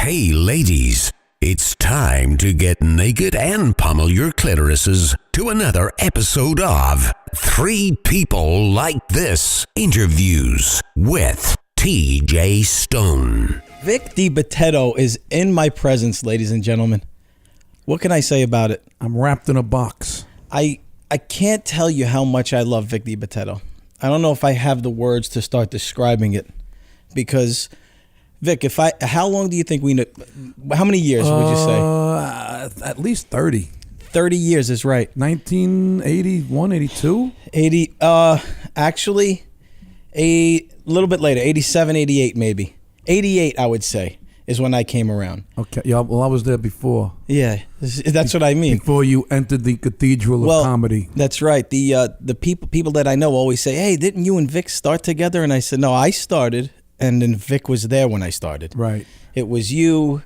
Hey, ladies, it's time to get naked and pummel your clitorises to another episode of Three People Like This Interviews with TJ Stone. Vic Dibitetto is in my presence, ladies and gentlemen. What can I say about it? I'm wrapped in a box. I can't tell you how much I love Vic Dibitetto. I don't know if I have the words to start describing it, because Vic, how long do you think we know? How many years would you say? At least 30. 30 years is right. 1981, 82? 80, actually, a little bit later, 87, 88 maybe. 88, I would say, is when I came around. Okay, yeah, well, I was there before. Yeah, that's what I mean. Before you entered the cathedral of comedy. That's right. The people that I know always say, hey, didn't you and Vic start together? And I said, no, I started, and then Vic was there when I started. Right. It was you.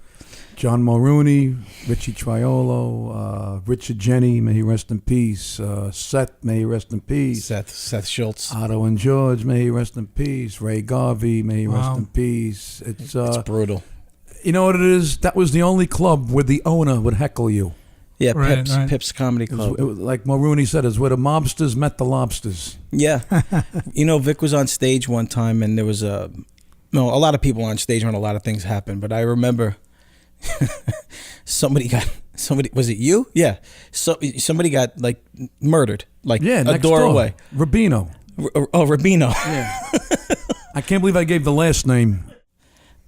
John Mulrooney, Richie Triolo, Richard Jenny, may he rest in peace. Seth, may he rest in peace. Seth Schultz. Otto and George, may he rest in peace. Ray Garvey, may he rest in peace. It's brutal. You know what it is? That was the only club where the owner would heckle you. Yeah, right, Pips Comedy Club. It was like Mulrooney said, it's where the mobsters met the lobsters. Yeah. You know, Vic was on stage one time, and there was a lot of people on stage when a lot of things happened, but I remember somebody, was it you? Yeah. Somebody got like murdered, like a door away. Rubino. Rubino. Yeah. I can't believe I gave the last name.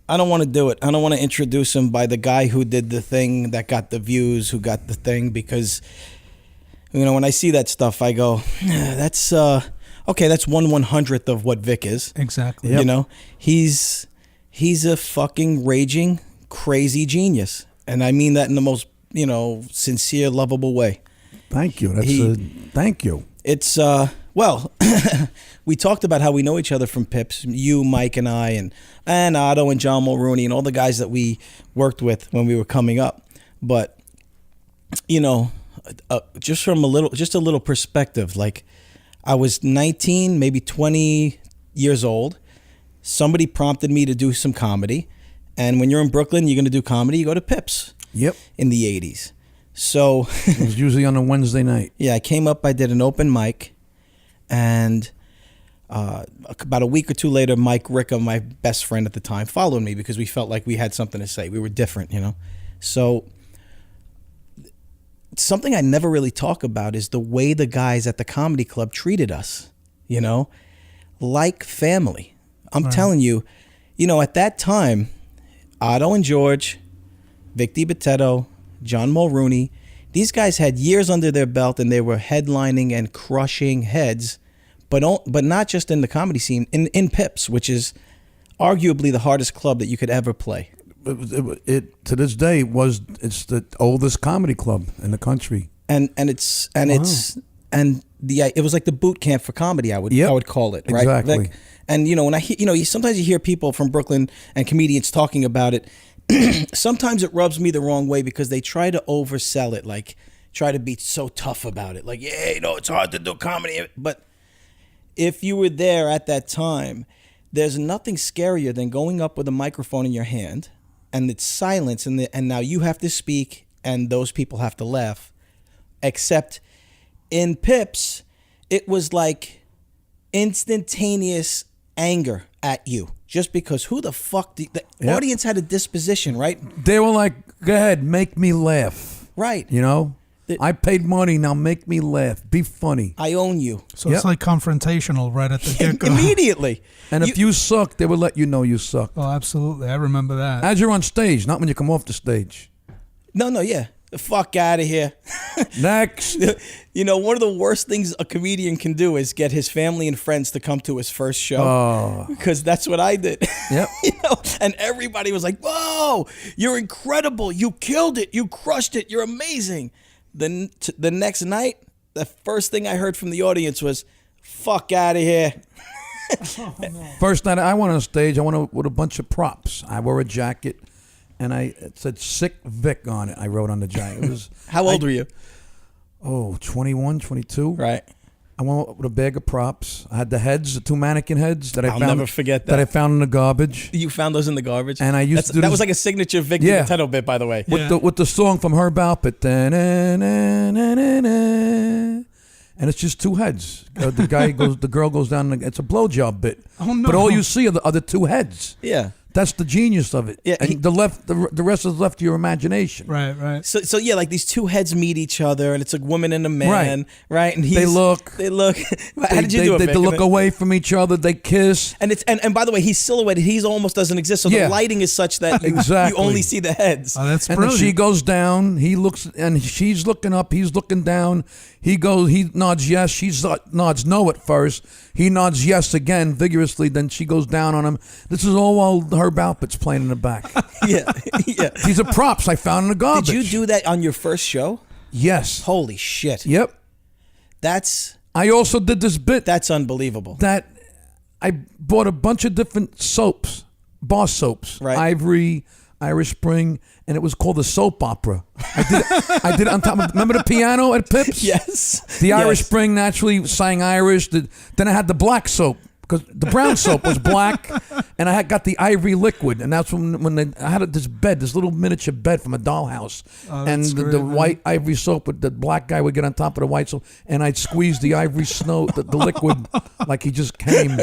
I don't want to do it. I don't want to introduce him by the guy who did the thing that got the views, who got the thing, because, you know, when I see that stuff, I go, that's, okay, that's 1/100th of what Vic is. Exactly. You know, he's a fucking raging, crazy genius. And I mean that in the most, sincere, lovable way. Thank you. Thank you. It's, well, we talked about how we know each other from Pips, you, Mike, and I, and Otto and John Mulrooney and all the guys that we worked with when we were coming up. But, just from a little perspective, like I was 19, maybe 20 years old. Somebody prompted me to do some comedy. And when you're in Brooklyn, you're going to do comedy, you go to Pips. Yep. In the 80s. So it was usually on a Wednesday night. Yeah, I came up, I did an open mic, and about a week or two later, Mike Ricca, my best friend at the time, followed me because we felt like we had something to say. We were different, So something I never really talk about is the way the guys at the comedy club treated us, like family. I'm telling you, at that time, Otto and George, Vic Dibitetto, John Mulrooney, these guys had years under their belt, and they were headlining and crushing heads, but not just in the comedy scene, in Pips, which is arguably the hardest club that you could ever play. It to this day it's the oldest comedy club in the country, and it was like the boot camp for comedy. I would call it, right? Exactly. Like, and when I hear, sometimes you hear people from Brooklyn and comedians talking about it. Sometimes it rubs me the wrong way because they try to oversell it, like try to be so tough about it, like, yeah, it's hard to do comedy. But if you were there at that time, there's nothing scarier than going up with a microphone in your hand and it's silence, and now you have to speak and those people have to laugh. Except in Pips, it was like instantaneous anger at you. Just because who the fuck, the audience had a disposition, right? They were like, go ahead, make me laugh. Right. I paid money, now make me laugh. Be funny. I own you. So it's like confrontational right at the get-go. Immediately. And if you suck, they would let you know you suck. Oh, absolutely. I remember that. As you're on stage, not when you come off the stage. No, yeah. The fuck out of here. Next. One of the worst things a comedian can do is get his family and friends to come to his first show. Because that's what I did. Yep. And everybody was like, whoa, you're incredible. You killed it. You crushed it. You're amazing. Then the next night, the first thing I heard from the audience was, fuck out of here. First night I went on stage, I went with a bunch of props. I wore a jacket. And it said Sick Vic on it. I wrote on the jacket. It was How old were you? 21, 22. Right. I went with a bag of props. I had the heads, the 2 mannequin heads that I I'll found. never forget that I found in the garbage. You found those in the garbage? And I used to do that this- was like a signature Vic Yeah. Dibitetto bit, by the way. With the song from Herb Alpert. And it's just 2 heads. The girl goes down. It's a blowjob bit. Oh, no. But all you see are the 2 heads. Yeah. That's the genius of it. Yeah, and the rest is left to your imagination. Right. So yeah, like these 2 heads meet each other, and it's a woman and a man, right? And They look. How did you do it, They Vic? look away from each other. They kiss. And it's and by the way, he's silhouetted. He's almost doesn't exist. So Yeah. the lighting is such that you Exactly. only see the heads. Oh, that's And then brilliant. she goes down. He looks, and she's looking up. He's looking down. He nods yes. She nods no at first. He nods yes again vigorously. Then she goes down on him. This is all while Herb Alpert's playing in the back. Yeah. These are props I found in the garbage. Did you do that on your first show? Yes. Holy shit. Yep. I also did this bit That's unbelievable. that I bought a bunch of different soaps, bar soaps, Right. Ivory, Irish Spring, and it was called the soap opera. I did it on top of, remember the piano at Pips? Yes. The Irish Yes. Spring naturally sang Irish. Then I had the black soap because the brown soap was black, and I had got the ivory liquid, and that's when I had this little miniature bed from a dollhouse, and that's the great, man. white ivory soap. The black guy would get on top of the white soap, and I'd squeeze the ivory the liquid like he just came.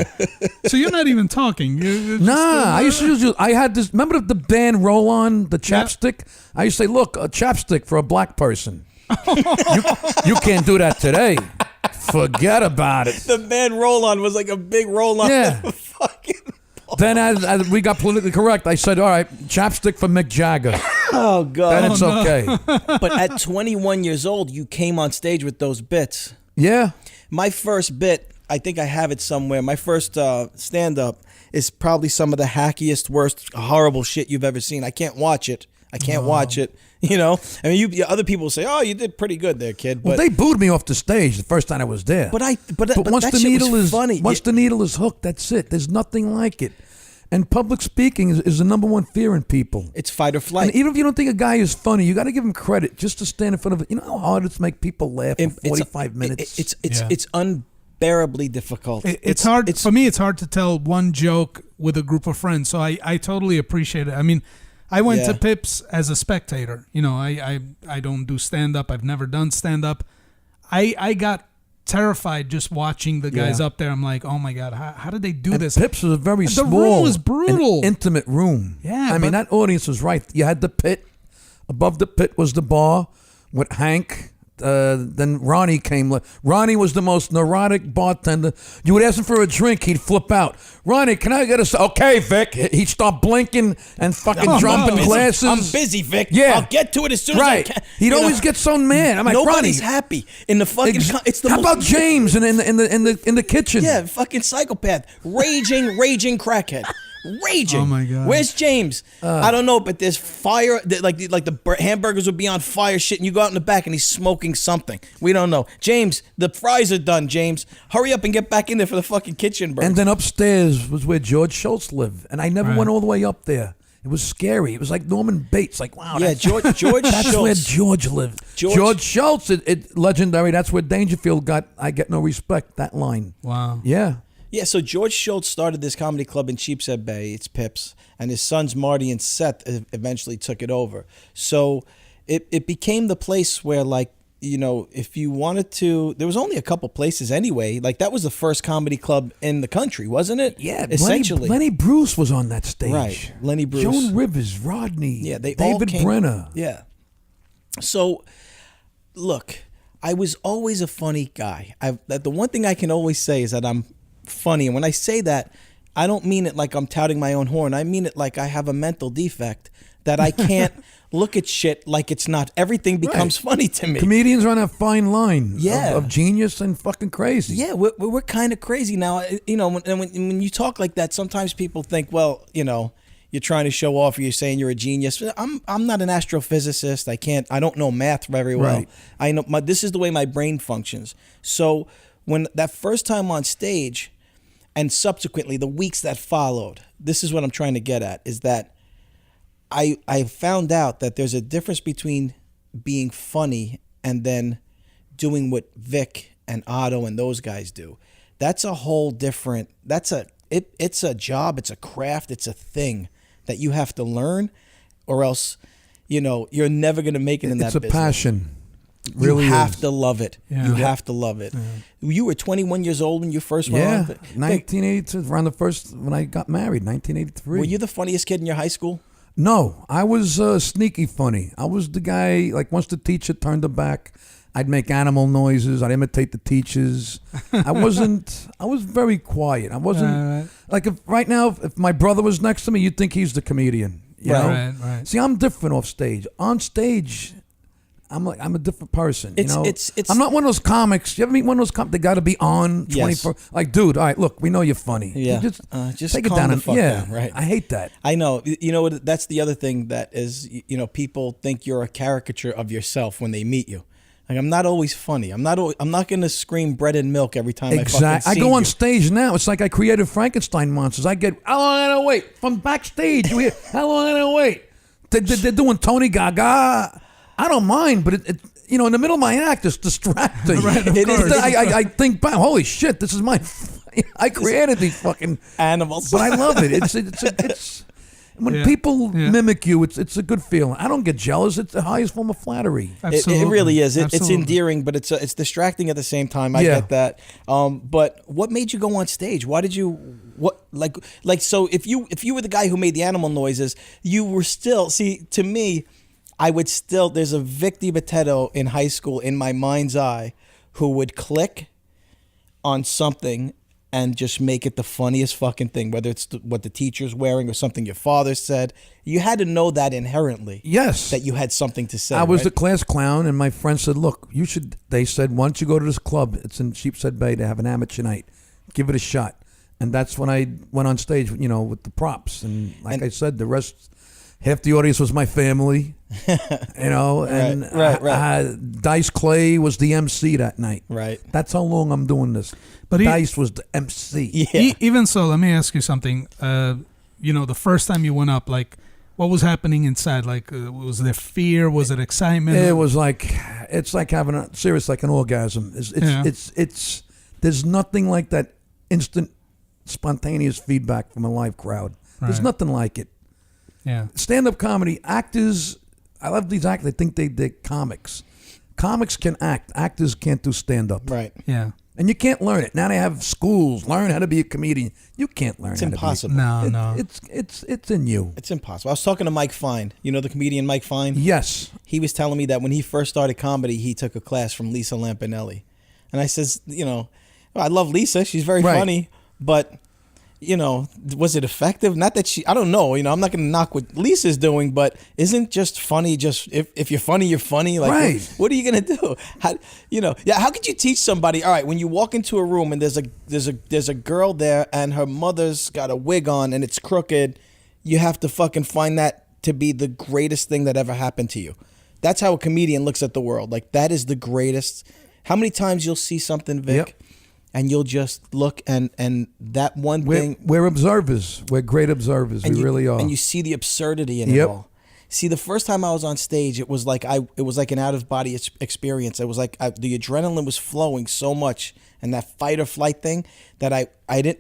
So you're not even talking. You're just, Nah, I used to use. I had this. Remember the band Roll On, the chapstick? I used to say, look, a chapstick for a black person. you can't do that today. Forget about it. The man roll-on was like a big roll-on. Yeah. Fucking. Then as we got politically correct, I said, all right, chapstick for Mick Jagger. Oh God. Then it's okay. But at 21 years old, you came on stage with those bits. Yeah. My first bit, I think I have it somewhere. My first stand-up is probably some of the hackiest, worst, horrible shit you've ever seen. I can't watch it. I can't watch it. You know, I mean, other people say, "Oh, you did pretty good there, kid." But Well, they booed me off the stage the first time I was there. but once that the shit needle was is funny. once the needle is hooked, that's it. There's nothing like it. And public speaking is the number one fear in people. It's fight or flight. And even if you don't think a guy is funny, you got to give him credit just to stand in front of it. You know how hard it is to make people laugh for 45 minutes? It's unbearably difficult. It's hard for me. It's hard to tell one joke with a group of friends. So I totally appreciate it. I mean, I went to Pips as a spectator. You know, I don't do stand up. I've never done stand up. I got terrified just watching the guys up there. I'm like, oh my God, how did they do this? Pips was a very The small, room was brutal. and intimate room. Yeah, I mean, but- that audience was right. You had the pit. Above the pit was the bar with Hank. Then Ronnie came. Ronnie was the most neurotic bartender. You would ask him for a drink, he'd flip out. Ronnie, can I get a... Okay, Vic. He'd start blinking and fucking dropping busy. glasses. I'm busy, Vic. Yeah. I'll get to it as soon as I Right. can. He'd You always know, get so mad. I'm like, nobody's Ronnie, happy in the fucking. It's the how most, about James in the kitchen? Yeah, fucking psychopath, raging crackhead. Raging. Oh, my God. Where's James? I don't know, but there's fire. Like the hamburgers would be on fire, shit, and you go out in the back and he's smoking something. We don't know. James, the fries are done. James, hurry up and get back in there for the fucking kitchen burn. And then upstairs was where George Schultz lived, and I never Right. went all the way up there. It was scary. It was like Norman Bates. Like, wow. Yeah, that's- George That's Schultz. where George lived. George Schultz, it legendary. That's where Dangerfield got. I get no respect. That line. Wow. Yeah. Yeah, so George Schultz started this comedy club in Sheepshead Bay. It's Pips. And his sons Marty and Seth eventually took it over. So it became the place where, like, you know, if you wanted to, there was only a couple places anyway. Like, that was the first comedy club in the country, wasn't it? Yeah. essentially. Lenny Bruce was on that stage. Right, Lenny Bruce. Joan Rivers, Rodney. Yeah, they all David came, Brenner. Yeah. So, look, I was always a funny guy. The one thing I can always say is that I'm funny. And when I say that, I don't mean it like I'm touting my own horn. I mean it like I have a mental defect that I can't look at shit like it's not. Everything becomes funny to me. Comedians are on a fine line. Yeah. Of genius and fucking crazy. Yeah, we're kind of crazy now. You know, when you talk like that, sometimes people think, well, you know, you're trying to show off, or you're saying you're a genius. I'm not an astrophysicist. I don't know math very well. Right. I know this is the way my brain functions. So when that first time on stage, and subsequently the weeks that followed, this is what I'm trying to get at, is that I found out that there's a difference between being funny and then doing what Vic and Otto and those guys do. That's a whole different. It's a job. It's a craft. It's a thing that you have to learn, or else, you're never gonna make it in that business. It's a passion. Really you have is. to love it. Yeah. You have to love it. Yeah. You were 21 years old when you first went on. 1982, around the first, when I got married, 1983. Were you the funniest kid in your high school? No, I was sneaky funny. I was the guy, like once the teacher turned her back, I'd make animal noises. I'd imitate the teachers. I was very quiet. I wasn't, like right now, if my brother was next to me, you'd think he's the comedian. You know? Right. See, I'm different off stage. On stage, I'm a different person. It's I'm not one of those comics. You ever meet one of those comics? They got to be on 24. Yes. Like, dude, all right, look, we know you're funny. Yeah. You just take it calm down. the fuck down, right? I hate that. I know. That's the other thing that is, people think you're a caricature of yourself when they meet you. Like, I'm not always funny. I'm not going to scream bread and milk every time I go on stage now. It's like I created Frankenstein monsters. I get, how long am I going to wait? From backstage, you hear, how long am I going to wait? They're doing Tony Gaga. I don't mind, but it in the middle of my act, it's distracting. Right, of course. I think back, holy shit, this is I created these fucking animals. But I love it. It's when people mimic you, it's a good feeling. I don't get jealous. It's the highest form of flattery. It really is. It's endearing, but it's distracting at the same time. I get that. But what made you go on stage? Why did you? So if you were the guy who made the animal noises, you were still, see, to me, I would still, there's a Vic Dibitetto in high school in my mind's eye who would click on something and just make it the funniest fucking thing, whether it's what the teacher's wearing or something your father said. You had to know that inherently. Yes. That you had something to say. I was the class clown, and my friend said, look, they said, why don't you go to this club? It's in Sheepshead Bay. They have an amateur night. Give it a shot. And that's when I went on stage, with the props. And I said, the rest... Half the audience was my family, and right. Dice Clay was the MC that night. Right. That's how long I'm doing this. But Dice was the MC. Yeah. Even so, let me ask you something. The first time you went up, like, what was happening inside? Like, was there fear? Was it excitement? It was like, it's like having like an orgasm. It's there's nothing like that instant, spontaneous feedback from a live crowd. There's nothing like it. Yeah. Stand-up comedy, actors, I love these actors. They think they're comics. Comics can act. Actors can't do stand-up. Right. Yeah. And you can't learn it. Now they have schools. Learn how to be a comedian. You can't learn. It's how impossible. To be. No. It's in you. It's impossible. I was talking to Mike Fine. You know the comedian Mike Fine? Yes. He was telling me that when he first started comedy, he took a class from Lisa Lampanelli. And I says, I love Lisa. She's very funny. But... was it effective? Not that I don't know. I'm not going to knock what Lisa's doing, but isn't just funny just if you're funny, you're funny? Like, right. What are you going to do? How could you teach somebody, all right, when you walk into a room and there's a girl there and her mother's got a wig on and it's crooked, you have to fucking find that to be the greatest thing that ever happened to you. That's how a comedian looks at the world. Like, that is the greatest. How many times you'll see something, Vic? Yep. And you'll just look and that one thing. We're observers. We're great observers. We really are. And you see the absurdity in it all. See, the first time I was on stage, it was like an out of body experience. It was like the adrenaline was flowing so much, and that fight or flight thing that I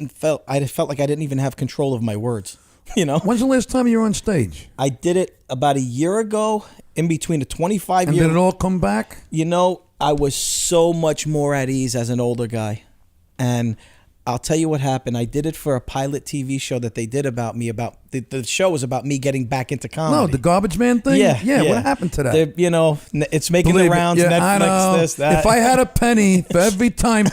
felt like I didn't even have control of my words. When's the last time you were on stage? I did it about a year ago, in between the 25 years. And did it all come back? I was so much more at ease as an older guy. And I'll tell you what happened. I did it for a pilot TV show that they did about me. The show was about me getting back into comedy. No, the Garbage Man thing? Yeah. What happened to that? It's making the rounds. Yeah, Netflix, this, that. If I had a penny for every time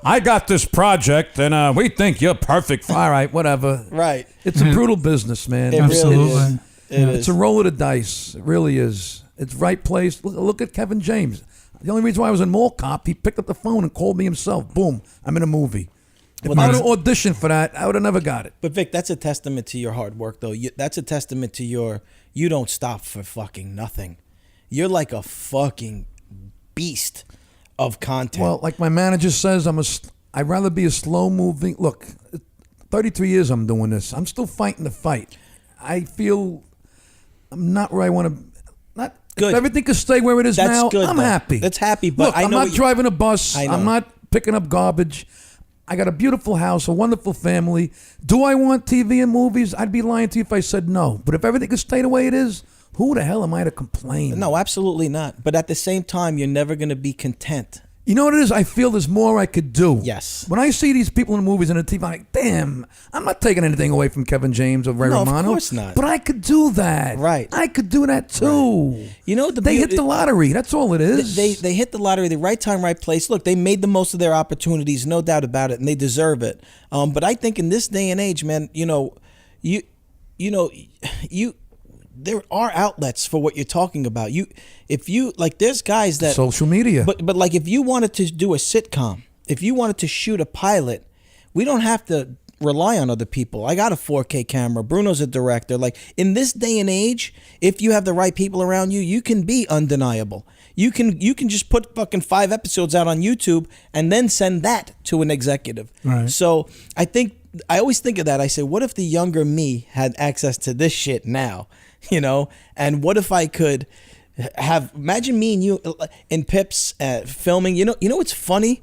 I got this project and we think you're perfect. All right, whatever. Right. It's a brutal business, man. It Absolutely. really is. It is. It's a roll of the dice. It really is. It's right place. Look at Kevin James. The only reason why I was in Mall Cop, he picked up the phone and called me himself. Boom, I'm in a movie. If I would have auditioned for that, I would have never got it. But Vic, that's a testament to your hard work, though. That's a testament to you don't stop for fucking nothing. You're like a fucking beast of content. Well, like my manager says, I'd rather be a slow moving. Look, 33 years I'm doing this. I'm still fighting the fight. I feel I'm not where I want to. Good. If everything could stay where it is now, good, I'm though. happy. That's happy, but look, I'm not driving a bus. I'm not picking up garbage. I got a beautiful house, a wonderful family. Do I want TV and movies? I'd be lying to you if I said no. But if everything could stay the way it is, who the hell am I to complain? No, absolutely not. But at the same time, you're never going to be content. You know what it is? I feel there's more I could do. Yes. When I see these people in the movies and the TV, I'm like, damn, I'm not taking anything away from Kevin James or Ray No, Romano. of course not. But I could do that. Right. I could do that too. Right. You know, they hit the lottery. That's all it is. They hit the lottery, the right time, right place. Look, they made the most of their opportunities, no doubt about it, and they deserve it. But I think in this day and age, man, there are outlets for what you're talking about. There's guys that social media. But like, if you wanted to do a sitcom, if you wanted to shoot a pilot, we don't have to rely on other people. I got a 4K camera. Bruno's a director. Like, in this day and age, if you have the right people around you, you can be undeniable. You can just put fucking 5 episodes out on YouTube and then send that to an executive. Right. So I always think of that. I say, what if the younger me had access to this shit now? And what if I could imagine me and you in Pips filming. You know what's funny?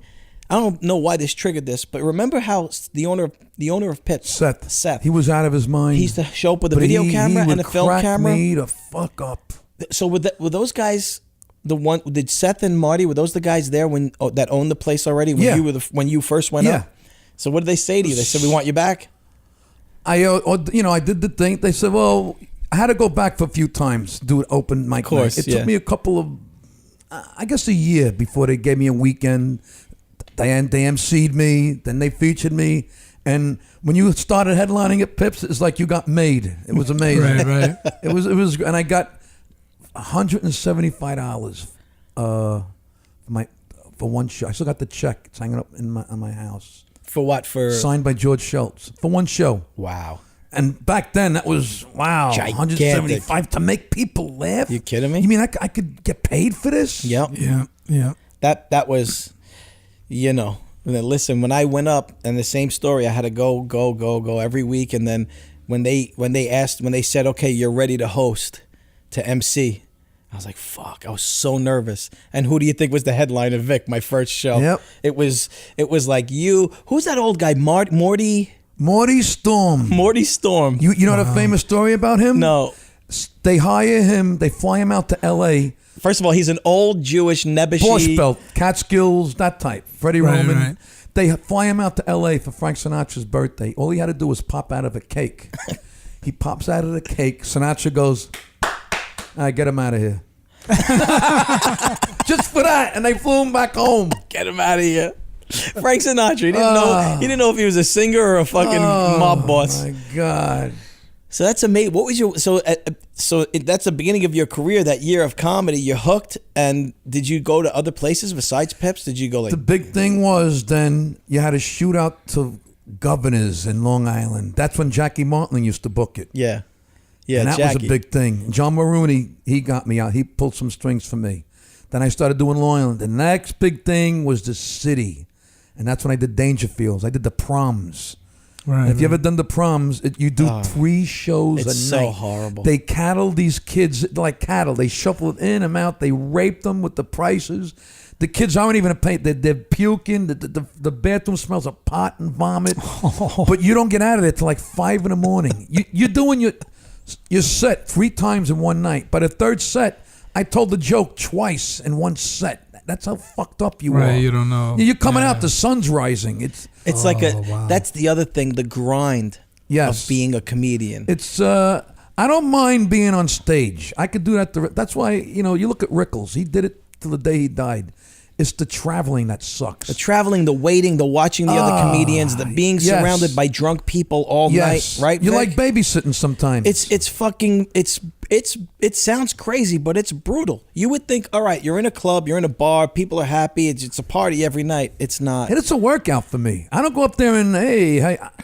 I don't know why this triggered this, but remember how the owner of Pips, Seth, he was out of his mind. He used to show up with a video camera and a film camera. Me to fuck up. So were those guys did Seth and Marty, were those the guys there that owned the place already when you first went up? So what did they say to you? They said, we want you back? I did the thing. They said, well, I had to go back for a few times, do an open mic. Of course, night. It took me a couple of, I guess a year before they gave me a weekend. They emceed me, then they featured me. And when you started headlining at Pips, it's like you got made. It was amazing. Right. It was, and I got $175 for one show. I still got the check. It's hanging up on my house. For what? Signed by George Schultz for one show. Wow. And back then, that was, wow, gigantic. $175 to make people laugh. You kidding me? You mean I could get paid for this? Yep. Yeah. That was, listen, when I went up, and the same story, I had to go every week. And then when they said, okay, you're ready to host, to MC, I was like, fuck, I was so nervous. And who do you think was the headline of Vic, my first show? Yep. It was like who's that old guy, Morty Storm. Morty Storm. You know the famous story about him? No. They hire him, they fly him out to L.A. First of all, he's an old Jewish Nebuchadnezzar. Borscht Belt, Catskills, that type. Freddie Roman. Right. They fly him out to L.A. for Frank Sinatra's birthday. All he had to do was pop out of a cake. He pops out of the cake. Sinatra goes, all right, get him out of here. Just for that. And they flew him back home. Get him out of here. Frank Sinatra. He didn't know if he was a singer or a fucking mob boss. Oh my God. So that's amazing. What was your that's the beginning of your career, that year of comedy. You're hooked. And did you go to other places besides Pips? Did you go like the big thing was then you had to shoot out to Governors in Long Island. That's when Jackie Martling used to book it. Yeah, and that Jackie was a big thing. John Maroney, he got me out. He pulled some strings for me. Then I started doing Long Island. The next big thing was the city. And that's when I did Dangerfields. I did the Proms. Right. And if you ever done the Proms, you do 3 shows a night. It's so horrible. They cattle these kids like cattle. They shuffle in and out. They rape them with the prices. The kids aren't even paid. They're puking. The bathroom smells of pot and vomit. But you don't get out of there till like 5 in the morning. You're doing your set 3 times in one night. By the 3rd set, I told the joke twice in one set. That's how fucked up you are. Right, you don't know. You're coming out, the sun's rising. It's that's the other thing, the grind of being a comedian. It's I don't mind being on stage. I could do that. That's why, you look at Rickles. He did it till the day he died. It's the traveling that sucks. The traveling, the waiting, the watching the other comedians, the being surrounded by drunk people all night, right? You Vic? like babysitting sometimes. It sounds crazy, but it's brutal. You would think, all right, you're in a club, you're in a bar, people are happy, it's a party every night. It's not. And it's a workout for me. I don't go up there and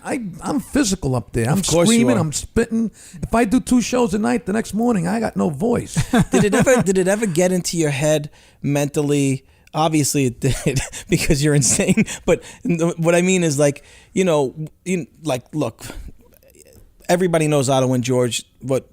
I'm physical up there. I'm screaming, I'm spitting. If I do 2 shows a night, the next morning I got no voice. Did it ever get into your head mentally? Obviously it did, because you're insane. But what I mean is, like, look, everybody knows Otto and George, but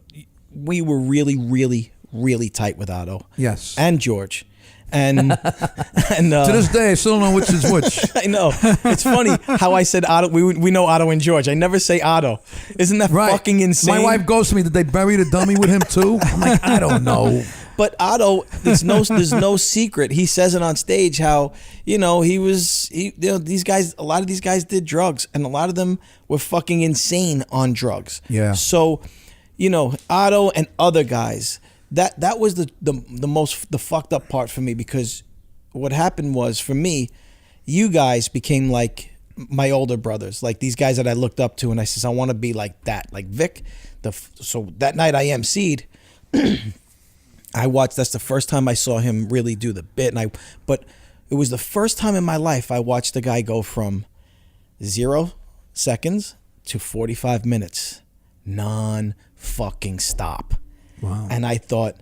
we were really, really, really tight with Otto. Yes. And George. And To this day, I still don't know which is which. I know. It's funny how I said Otto. We know Otto and George. I never say Otto. Isn't that fucking insane? My wife goes to me, did they bury the dummy with him too? I'm like, I don't know. But Otto, there's no secret. He says it on stage how, these guys, a lot of these guys did drugs, and a lot of them were fucking insane on drugs. Yeah. So, Otto and other guys, that was the fucked up part for me, because what happened was, for me, you guys became like my older brothers, like these guys that I looked up to, and I says, I want to be like that, like Vic. So that night I emceed. I watched. That's the first time I saw him really do the bit, but it was the first time in my life I watched a guy go from 0 seconds to 45 minutes, non-fucking stop. Wow. And I thought,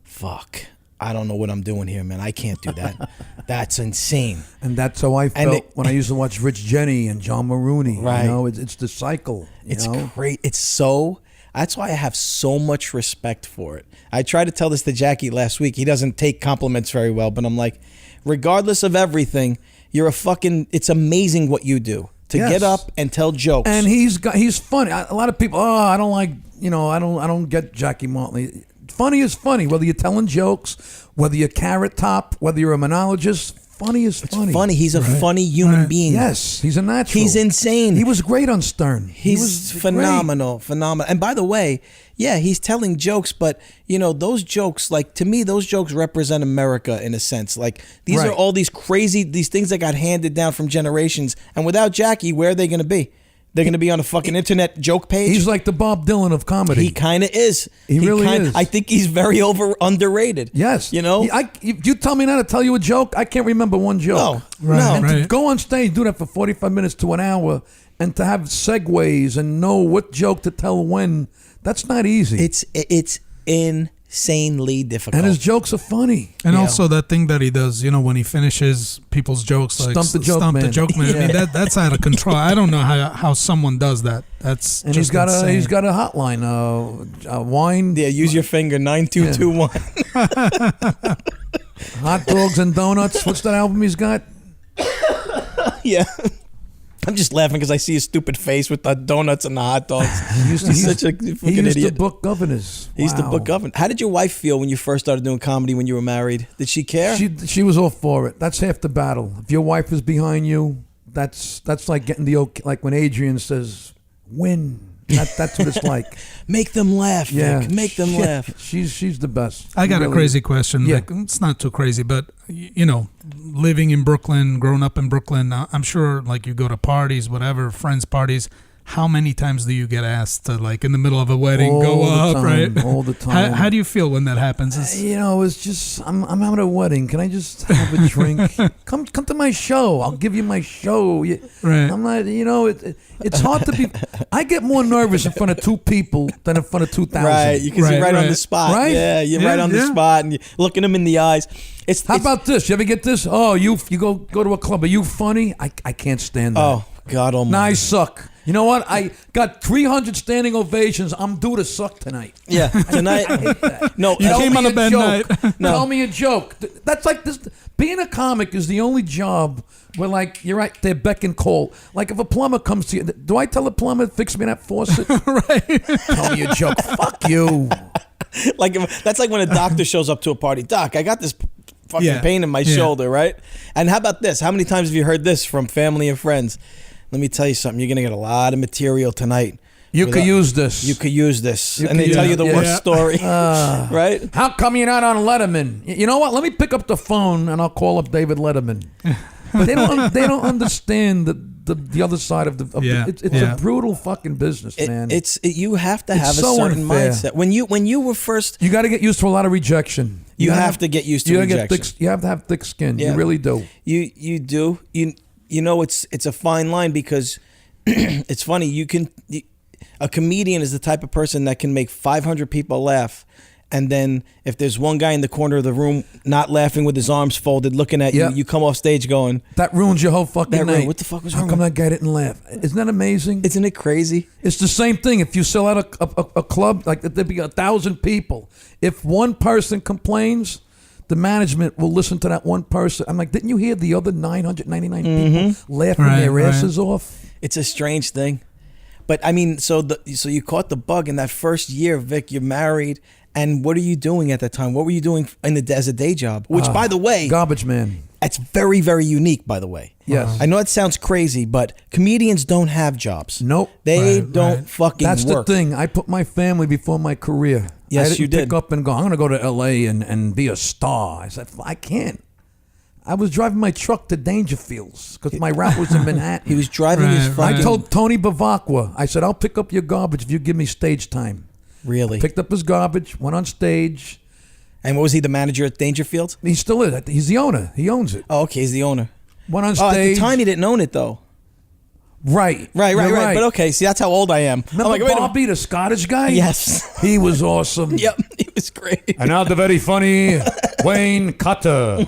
fuck, I don't know what I'm doing here, man. I can't do that. That's insane. And that's how I felt when I used to watch Rich Jenny and John Maroney. Right. It's the cycle. It's great. That's why I have so much respect for it. I tried to tell this to Jackie last week. He doesn't take compliments very well, but I'm like, regardless of everything, it's amazing what you do to get up and tell jokes. And he's funny. A lot of people, I don't like, I don't get Jackie Motley. Funny is funny, whether you're telling jokes, whether you're Carrot Top, whether you're a monologist. Funny is funny. It's funny. He's a funny human being. Yes, he's a natural. He's insane. He was great on Stern. He was phenomenal. And by the way, he's telling jokes, but those jokes, like, to me, those jokes represent America in a sense. Like, these are all these things that got handed down from generations. And without Jackie, where are they going to be? They're going to be on a fucking internet joke page. He's like the Bob Dylan of comedy. He kind of is. He really is. I think he's very underrated. Yes. You tell me now to tell you a joke, I can't remember one joke. No. And to go on stage, do that for 45 minutes to an hour, and to have segues and know what joke to tell when, that's not easy. It's insanely difficult. And his jokes are funny. And also that thing that he does, when he finishes people's jokes, like Stump the Joke Man. I mean, that's out of control. I don't know how someone does that. That's and just he's got a hotline, wine. Yeah, use your finger, 9221. Hot dogs and donuts. What's that album he's got? Yeah. I'm just laughing because I see his stupid face with the donuts and the hot dogs. He's such a fucking idiot. He used to book governors. He's the book governor. How did your wife feel when you first started doing comedy when you were married? Did she care? She was all for it. That's half the battle. If your wife is behind you, that's like getting the okay. Like when Adrian says, "Win." That's what it's like. Make them laugh. Yeah, Vic. Make them laugh. She's the best. I got a crazy question. Yeah. Like, it's not too crazy, but living in Brooklyn, growing up in Brooklyn, I'm sure like you go to parties, whatever, friends parties. How many times do you get asked to, like, in the middle of a wedding, go up, right? All the time. How do you feel when that happens? It's just I'm at a wedding. Can I just have a drink? Come to my show. I'll give you my show. Right. I'm not. It's hard to be. I get more nervous in front of 2 people than in front of 2,000. Right, because you're right on the spot. Right? Yeah, you're right on the spot, and you're looking them in the eyes. How about this? You ever get this? Oh, you go to a club. Are you funny? I can't stand that. Oh, God almighty. Nah, I suck. You know what? I got 300 standing ovations. I'm due to suck tonight. Yeah, tonight. I hate that. No, You came on a bad night. No. Tell me a joke. That's like this. Being a comic is the only job where, like, you're right there, beck and call. Like, if a plumber comes to you, do I tell the plumber, fix me that faucet? Right. Tell me a joke. Fuck you. That's like when a doctor shows up to a party. Doc, I got this fucking pain in my shoulder, right? And how about this? How many times have you heard this from family and friends? Let me tell you something. You're going to get a lot of material tonight. You could use this. You could use this. And they tell you the worst story, right? How come you're not on Letterman? You know what? Let me pick up the phone and I'll call up David Letterman. But they don't understand the other side of the. It's a brutal fucking business, man. You have to have a so certain unfair. mindset. When you were first, you got to get used to a lot of rejection. You have to get used to rejection. You have to have thick skin. Yeah. You really do. You do. It's a fine line because it's funny. A comedian is the type of person that can make 500 people laugh, and then if there's one guy in the corner of the room not laughing with his arms folded, looking at you, you come off stage going, that ruins your whole fucking night. What the fuck was wrong? How come that guy didn't laugh? Isn't that amazing? Isn't it crazy? It's the same thing. If you sell out a club, like there'd be 1,000 people. If one person complains, the management will listen to that one person. I'm like, didn't you hear the other 999 people laughing their asses off? It's a strange thing. But I mean, so you caught the bug in that first year, Vic. You're married, and what are you doing at that time? What were you doing as a day job? Which, by the way, garbage man. It's very, very unique, by the way. Yes. I know it sounds crazy, but comedians don't have jobs. Nope. They don't fucking That's work. the thing. I put my family before my career. Yes, I didn't you did. pick up and go, I'm going to go to L.A. and be a star. I said, I can't. I was driving my truck to Dangerfields because my route was in Manhattan. He was driving his fucking... I told Tony Bavacqua, I said, I'll pick up your garbage if you give me stage time. Really? Picked up his garbage, went on stage. And what was he, the manager at Dangerfield? He still is. He's the owner. He owns it. Oh, okay, he's the owner. Went on Oh, at stage. the time he didn't own it, though. Right. Right. But okay, see, that's how old I am. Remember I'm like, wait a minute. Bobby, the Scottish guy? Yes. He was awesome. Yep, he was great. And now the very funny Wayne Cutter.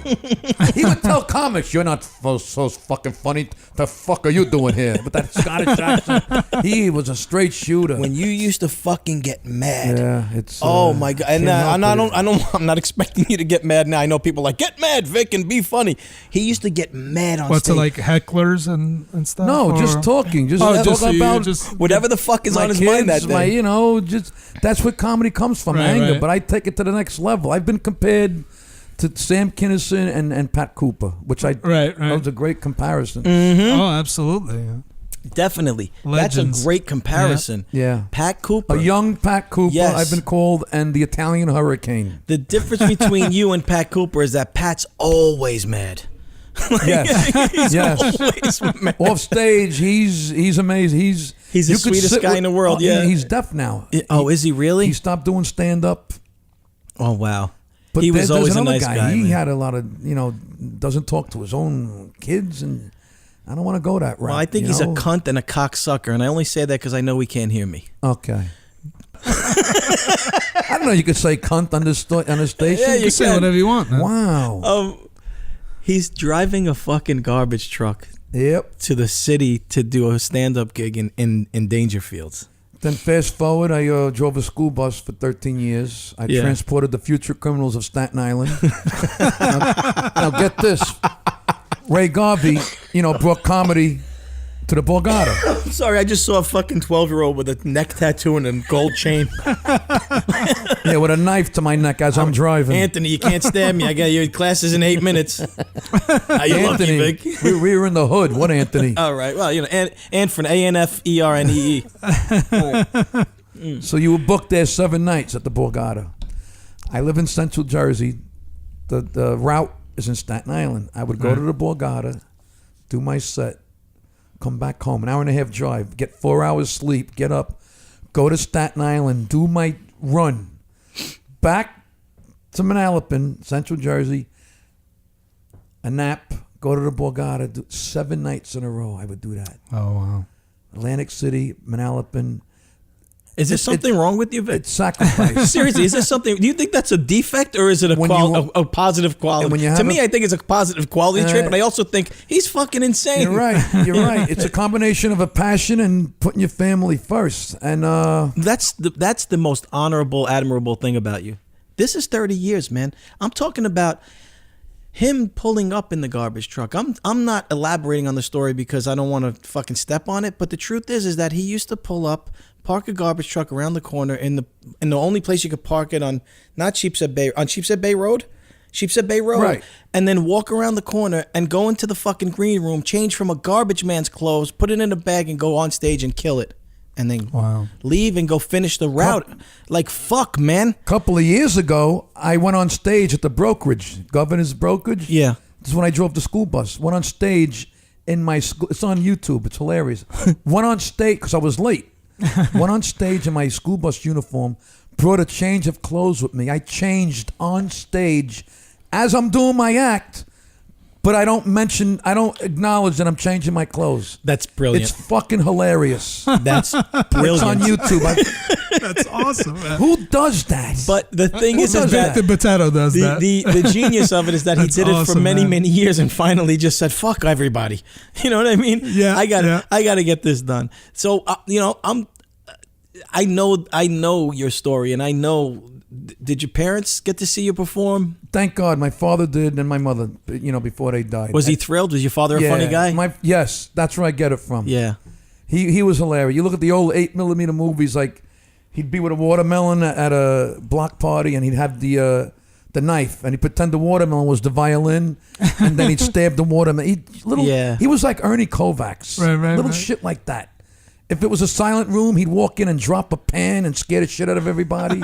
He would tell comics, you're not so fucking funny. The fuck are you doing here? With that Scottish accent. He was a straight shooter. When you used to fucking get mad. Yeah, it's... oh my God. And I'm not expecting you to get mad now. I know people are like, get mad, Vic, and be funny. He used to get mad on What's stage. it like, hecklers and stuff? No, just talking. Just talk about whatever the fuck is my on his kids, mind that day. Just that's where comedy comes from, Right, anger. right. But I take it to the next level. I've been compared to Sam Kinison and Pat Cooper, which that was a great comparison. Oh, absolutely. Yeah. Definitely. Legends. That's a great comparison. Yeah. Pat Cooper. A young Pat Cooper, Yes. I've been called, and the Italian Hurricane. The difference between you and Pat Cooper is that Pat's always mad. Yes, He's yes. always mad. Off stage, he's amazing. He's the you could sweetest sit guy in the world. Yeah. he's deaf now. Is he really? He stopped doing stand up. Oh wow. But He was there's always a another nice guy. He man. had a lot of, doesn't talk to his own kids, and I don't want to go that route. Well, I think he's a cunt and a cocksucker, and I only say that because I know he can't hear me. Okay. I don't know. You could say cunt on this station. Yeah, You can say whatever you want, man. Wow. He's driving a fucking garbage truck Yep. to the city to do a stand-up gig in Dangerfield. Then fast forward, I drove a school bus for 13 years. I transported the future criminals of Staten Island. now get this. Ray Garvey, brought comedy to the Borgata. I'm sorry, I just saw a fucking 12-year-old with a neck tattoo and a gold chain. Yeah, with a knife to my neck as I'm driving. Anthony, you can't stab me. I got your classes in 8 minutes. How you Anthony, lucky, Vic? we were in the hood. What Anthony? All right. Well, Anfernee, A-N-F-E-R-N-E-E. So you were booked there 7 nights at the Borgata. I live in Central Jersey. The route is in Staten Island. I would go to the Borgata, do my set, come back home, an hour and a half drive, get 4 hours sleep, get up, go to Staten Island, do my run, back to Manalapan, Central Jersey, a nap, go to the Borgata, 7 nights in a row. I would do that. Oh, wow. Atlantic City, Manalapan. Is there something wrong with you, Vic? It's sacrifice. Seriously, is there something? Do you think that's a defect or is it a positive quality? when you To have me, I think it's a positive quality trait, but I also think he's fucking insane. You're right. You're right. It's a combination of a passion and putting your family first. And That's the most honorable, admirable thing about you. This is 30 years, man. I'm talking about him pulling up in the garbage truck. I'm not elaborating on the story because I don't want to fucking step on it, but the truth is that he used to pull up, park a garbage truck around the corner in the only place you could park it on, not Sheepshead Bay, on Sheepshead Bay Road, Right. and then walk around the corner and go into the fucking green room, change from a garbage man's clothes, put it in a bag, and go on stage and kill it, and then leave and go finish the route. Like, fuck, man. a couple of years ago, I went on stage at the brokerage, Governor's Brokerage. Yeah. This is when I drove the school bus. Went on stage in my school. It's on YouTube. It's hilarious. Went on stage because I was late. Went on stage in my school bus uniform, brought a change of clothes with me. I changed on stage as I'm doing my act, but I don't acknowledge that I'm changing my clothes. That's brilliant. It's fucking hilarious. That's It's brilliant. on YouTube. That's awesome, man. Who does that? But the thing is does that Vic Dibitetto does that. the genius of it is that he That's did it for awesome, many, man. many years and finally just said, fuck everybody. You know what I mean? Yeah, I got to get this done. So, I know your story and I know Did your parents get to see you perform? Thank God, my father did, and my mother. Before they died. Was he thrilled? Was your father a funny guy? Yes, that's where I get it from. Yeah. He was hilarious. You look at the old 8mm movies, like he'd be with a watermelon at a block party, and he'd have the knife, and he'd pretend the watermelon was the violin, and then he'd stab the watermelon. He was like Ernie Kovacs. Right. Shit like that. If it was a silent room, he'd walk in and drop a pan and scare the shit out of everybody.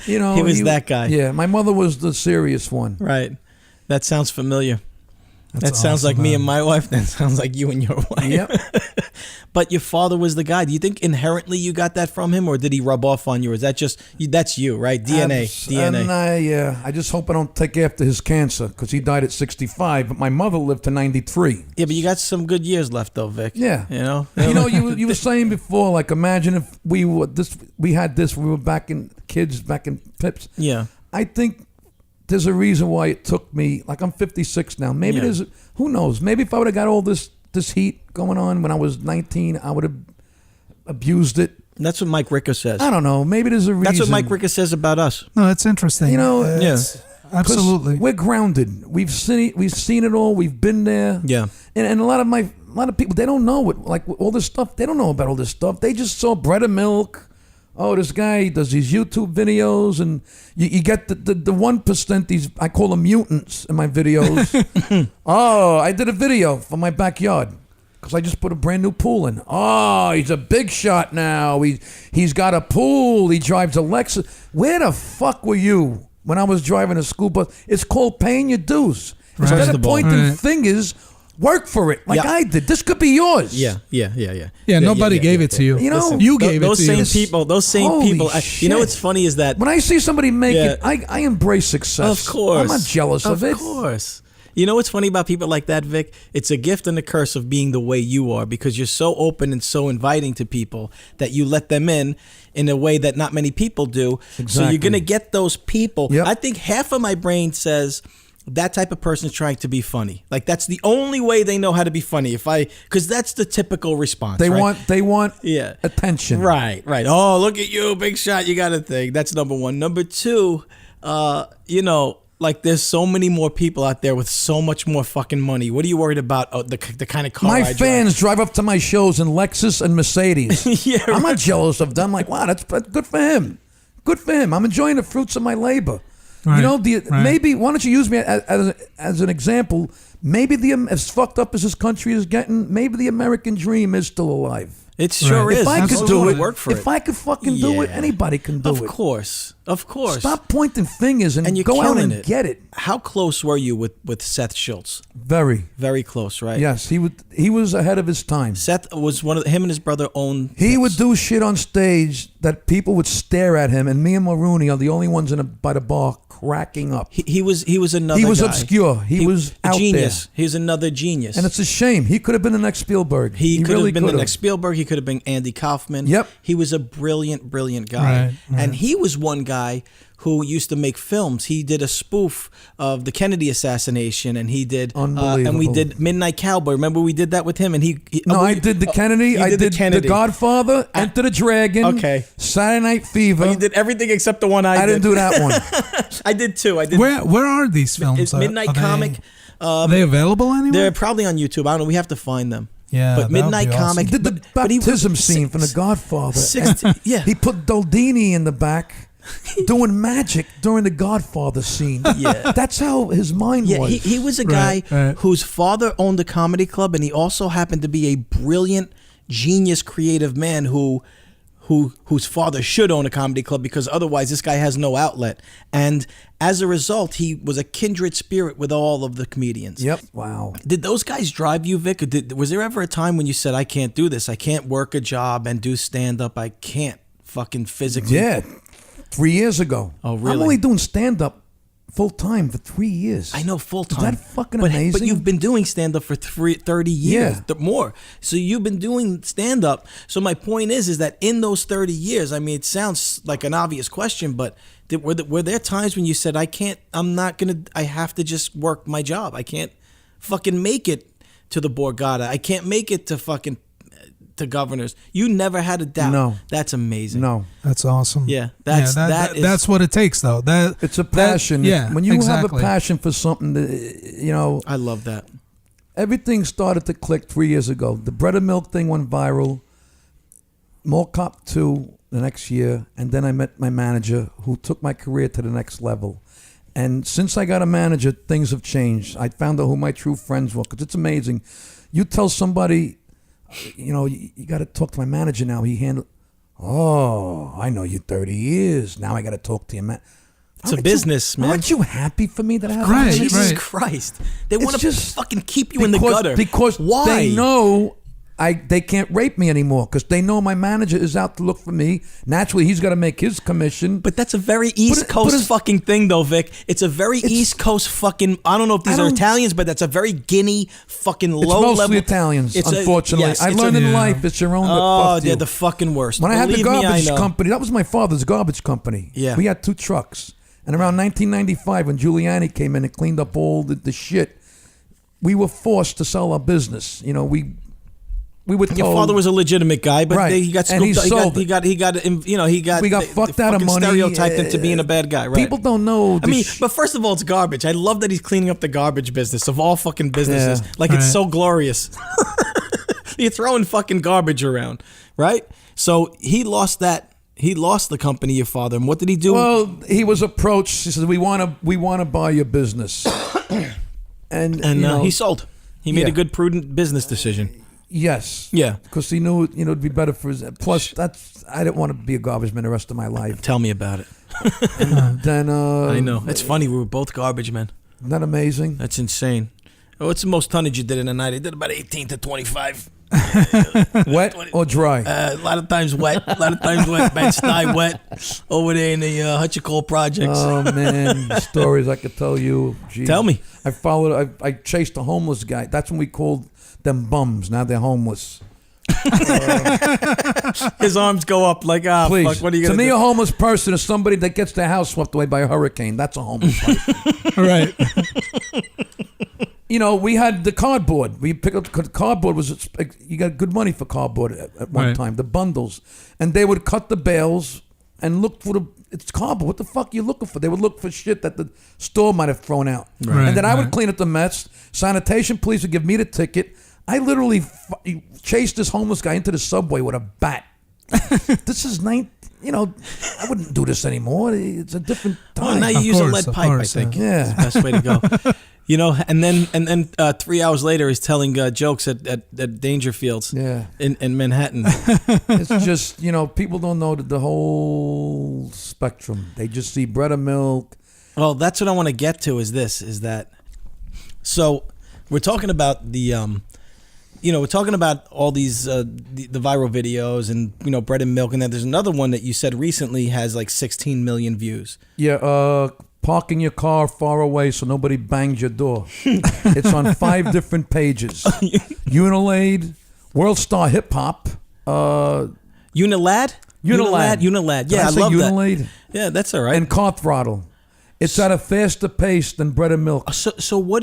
He was that guy. Yeah, my mother was the serious one. Right. That sounds familiar. That sounds like me and my wife. That sounds like you and your wife. Yep. But your father was the guy. Do you think inherently you got that from him, or did he rub off on you? Or is that just that's you, right? DNA. And I just hope I don't take after his cancer, because he died at 65. But my mother lived to 93. Yeah, but you got some good years left, though, Vic. Yeah. You were saying before, like, imagine if we were we were back in Pips. Yeah. I think there's a reason why it took me, like, I'm 56 now. Maybe who knows? Maybe if I would have got all this heat going on when I was 19, I would have abused it. That's what Mike Ricker says. I don't know. Maybe there's a reason. That's what Mike Ricker says about us. No, it's interesting. Absolutely. We're grounded. We've seen it all. We've been there. Yeah. And a lot of people, they don't know it. Like, all this stuff, they don't know about all this stuff. They just saw bread and milk. Oh, this guy does these YouTube videos, and you get the 1%, I call them mutants in my videos. Oh, I did a video for my backyard because I just put a brand new pool in. Oh, he's a big shot now. He's got a pool. He drives a Lexus. Where the fuck were you when I was driving a school bus? It's called paying your dues. Instead of pointing fingers, work for it like I did. This could be yours. Yeah. Nobody gave it to you. You gave it to you. Those same people. What's funny is that when I see somebody make it, I embrace success. Of course. I'm not jealous of it. Of course. You know what's funny about people like that, Vic? It's a gift and a curse of being the way you are, because you're so open and so inviting to people that you let them in a way that not many people do. Exactly. So you're going to get those people. Yep. I think half of my brain says that type of person is trying to be funny. Like, that's the only way they know how to be funny. Because that's the typical response. They want attention. Right. Oh, look at you, big shot. You got a thing. That's number one. Number two, like, there's so many more people out there with so much more fucking money. What are you worried about? The kind of car my fans drive up to my shows in Lexus and Mercedes. Yeah, I'm not jealous of them. Like, wow, that's good for him. Good for him. I'm enjoying the fruits of my labor. Right, maybe, why don't you use me as an example? Maybe as fucked up as this country is getting, maybe the American dream is still alive. It sure is. If I could do it, work for if I could fucking do it, anybody can do it. Of course. Stop pointing fingers and go out and get it. How close were you with Seth Schultz? Very, very close, right? Yes, he was ahead of his time. Seth was him and his brother owned. He would do shit on stage that people would stare at him, and me and Maroney are the only ones by the bar cracking up. He was another. He was guy. Obscure. He was out genius. there. He's another genius. And it's a shame. He could have been the next Spielberg. He could have been the next Spielberg. He could have been Andy Kaufman. Yep. He was a brilliant guy. Right. And he was one guy who used to make films. He did a spoof of the Kennedy assassination, and he did, and we did Midnight Cowboy. Remember we did that with him, and I did the Kennedy. I did the Godfather, Enter the Dragon. Okay. Saturday Night Fever. You did everything except the one I did. I didn't do that one. I did two. Where are these films? It's Midnight Comic. Are they available anywhere? They're probably on YouTube. I don't know. We have to find them. Yeah, but Midnight Comic. He did the baptism scene from The Godfather. He put Doldini in the back. Doing magic during the Godfather scene. Yeah, that's how his mind was. He was a guy whose father owned a comedy club, and he also happened to be a brilliant, genius, creative man whose father should own a comedy club, because otherwise this guy has no outlet. And as a result, he was a kindred spirit with all of the comedians. Yep. Wow. Did those guys drive you, Vic? Was there ever a time when you said, I can't do this? I can't work a job and do stand-up. I can't fucking physically. Yeah. 3 years ago. Oh, really? I'm only doing stand-up full-time for 3 years. I know, full-time. Is that fucking amazing? But you've been doing stand-up for 30 years, more. So you've been doing stand-up. So my point is that in those 30 years, I mean, it sounds like an obvious question, but were there times when you said, I have to just work my job. I can't fucking make it to the Borgata. I can't make it to fucking to governors. You never had a doubt. No. That's amazing. No. That's awesome. Yeah, that's what it takes, though. It's a passion. When you have a passion for something, I love that. Everything started to click 3 years ago. The bread and milk thing went viral. Mall Cop 2 the next year, and then I met my manager who took my career to the next level. And since I got a manager, things have changed. I found out who my true friends were, because it's amazing. You tell somebody, you got to talk to my manager now. He handled, I know you 30 years. Now I got to talk to your man. It's a business, man. Aren't you happy for me that I have Right, Jesus Christ. They want to just fucking keep you in the gutter. Because why? They know they can't rape me anymore, because they know my manager is out to look for me. Naturally, he's got to make his commission. But that's a very East Coast fucking thing, though, Vic. It's a very East Coast fucking. I don't know if these are Italians, but that's a very Guinea fucking low level. It's mostly Italians, unfortunately. I learned in life it's your own. Oh, they're the fucking worst. When I had the garbage company, that was my father's garbage company. Yeah, we had 2 trucks, and around 1995, when Giuliani came in and cleaned up all the shit, we were forced to sell our business. We were told, your father was a legitimate guy, but he got scooped. We got fucked out of money. Stereotyped into being a bad guy. Right? People don't know. But first of all, it's garbage. I love that he's cleaning up the garbage business of all fucking businesses. Yeah. It's so glorious. You're throwing fucking garbage around, right? So he lost that. He lost the company, your father. And what did he do? Well, he was approached. He said, "We want to buy your business," and he sold. He made a good, prudent business decision. Yes. Yeah. Because he knew, it'd be better for his. Plus, I didn't want to be a garbage man the rest of my life. Tell me about it. And then I know. It's funny. We were both garbage men. Isn't that amazing? That's insane. What's the most tonnage you did in a night? I did about 18 to 25. Wet or dry? A lot of times wet. Bed-Stuy wet. Over there in the Hutchicole projects. Oh, man. Stories I could tell you. Jeez. Tell me. I chased a homeless guy. That's when we called them bums. Now they're homeless. His arms go up like, please. Fuck, what are you going to me, a homeless person is somebody that gets their house swept away by a hurricane. That's a homeless person. Right. We had the cardboard. We picked up cardboard. You got good money for cardboard at one time. The bundles, and they would cut the bales and look for it's cardboard. What the fuck are you looking for? They would look for shit that the store might have thrown out, and then I would clean up the mess. Sanitation police would give me the ticket. I literally chased this homeless guy into the subway with a bat. This is I wouldn't do this anymore. It's a different time. Well, now you use a lead pipe, I think. Yeah. It's the best way to go. And then 3 hours later, he's telling jokes at Dangerfields in Manhattan. It's just, people don't know the whole spectrum. They just see bread and milk. Well, that's what I want to get to so we're talking about we're talking about all these the viral videos and bread and milk, and then there's another one that you said recently has like 16 million views. Yeah, parking your car far away so nobody bangs your door. It's on 5 different pages. Unilade, World Star Hip Hop, Unilad. Unilad. Yeah, I love Unilade? that. Yeah, that's all right. And Car Throttle. It's at a faster pace than bread and milk. So how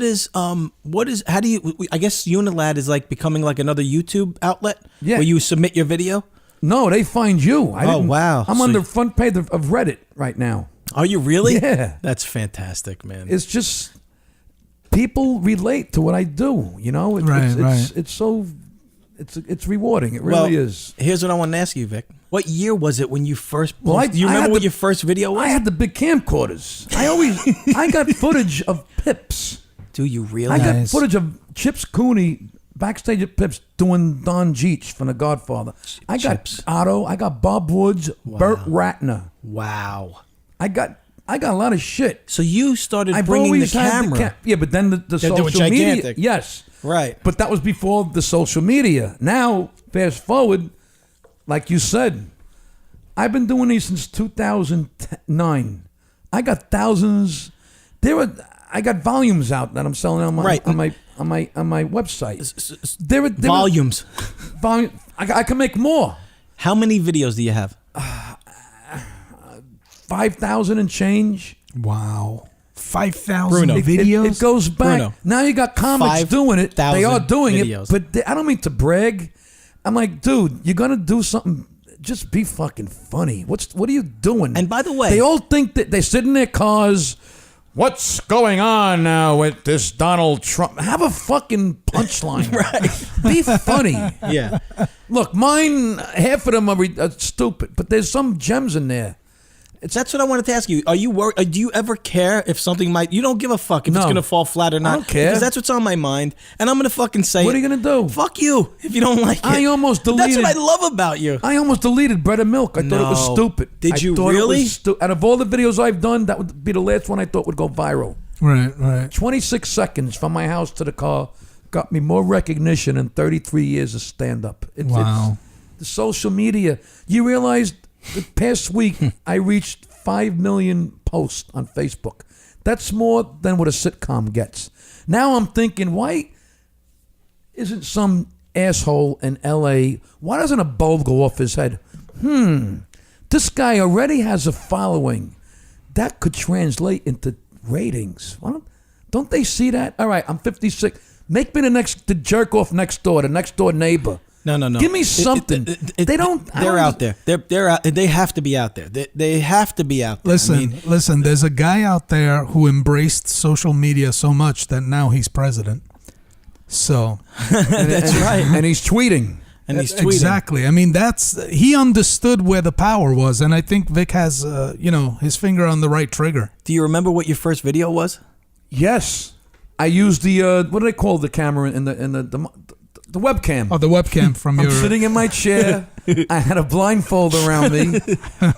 do you, I guess Unilad is like becoming like another YouTube outlet where you submit your video? No, they find you. Wow. I'm on the front page of Reddit right now. Are you really? Yeah. That's fantastic, man. It's just, people relate to what I do, It's so, it's rewarding. It really is. Here's what I want to ask you, Vic. What year was it when you first? Do you remember what your first video was? I had the big camcorders. I got footage of Pips. Do you really? I got footage of Chips Cooney backstage at Pips doing Don Jeech from The Godfather. I got Chips. Otto. I got Bob Woods. Burt Ratner. Wow. I got a lot of shit. So you started bringing the camera. But then the social gigantic. media. Yes. Right. But that was before the social media. Now, fast forward, like you said, I've been doing these since 2009. I got thousands. I got volumes out that I'm selling on my website. There were volumes. I can make more. How many videos do you have? 5,000 and change. Wow. 5,000 videos? It goes back. Bruno. Now you got comics doing it. They are doing videos. it, but I don't mean to brag. I'm like, dude, you're gonna do something. Just be fucking funny. What are you doing? And by the way, they all think that they sit in their cars. What's going on now with this Donald Trump? Have a fucking punchline. Right. Be funny. Yeah. Look, mine, half of them are stupid, but there's some gems in there. That's what I wanted to ask you. Are you worried? Do you ever care if something might? You don't give a fuck if it's gonna fall flat or not. I don't care because that's what's on my mind, and I'm gonna fucking say. What are you gonna do? Fuck you if you don't like it. I almost deleted. That's what I love about you. I almost deleted Bread and Milk. I thought it was stupid. Did you thought really? Out of all the videos I've done, that would be the last one I thought would go viral. Right. 26 seconds from my house to the car got me more recognition than 33 years of stand-up. Wow. The social media. You realize the past week I reached 5 million posts on Facebook. That's more than what a sitcom gets. Now I'm thinking, why isn't some asshole in LA, why doesn't a bulb go off his head? This guy already has a following. That could translate into ratings. Don't they see that? All right, I'm 56. Make me the jerk off next door, the next door neighbor. No. Give me something. They don't. They're out there. They're out. They have to be out there. They have to be out there. Listen. There's a guy out there who embraced social media so much that now he's president. So that's right. And he's tweeting. And he's tweeting. Exactly. I mean, he understood where the power was, and I think Vic has, his finger on the right trigger. Do you remember what your first video was? Yes, I used the what do they call the camera in the webcam. Oh, the webcam from I'm sitting in my chair. I had a blindfold around me,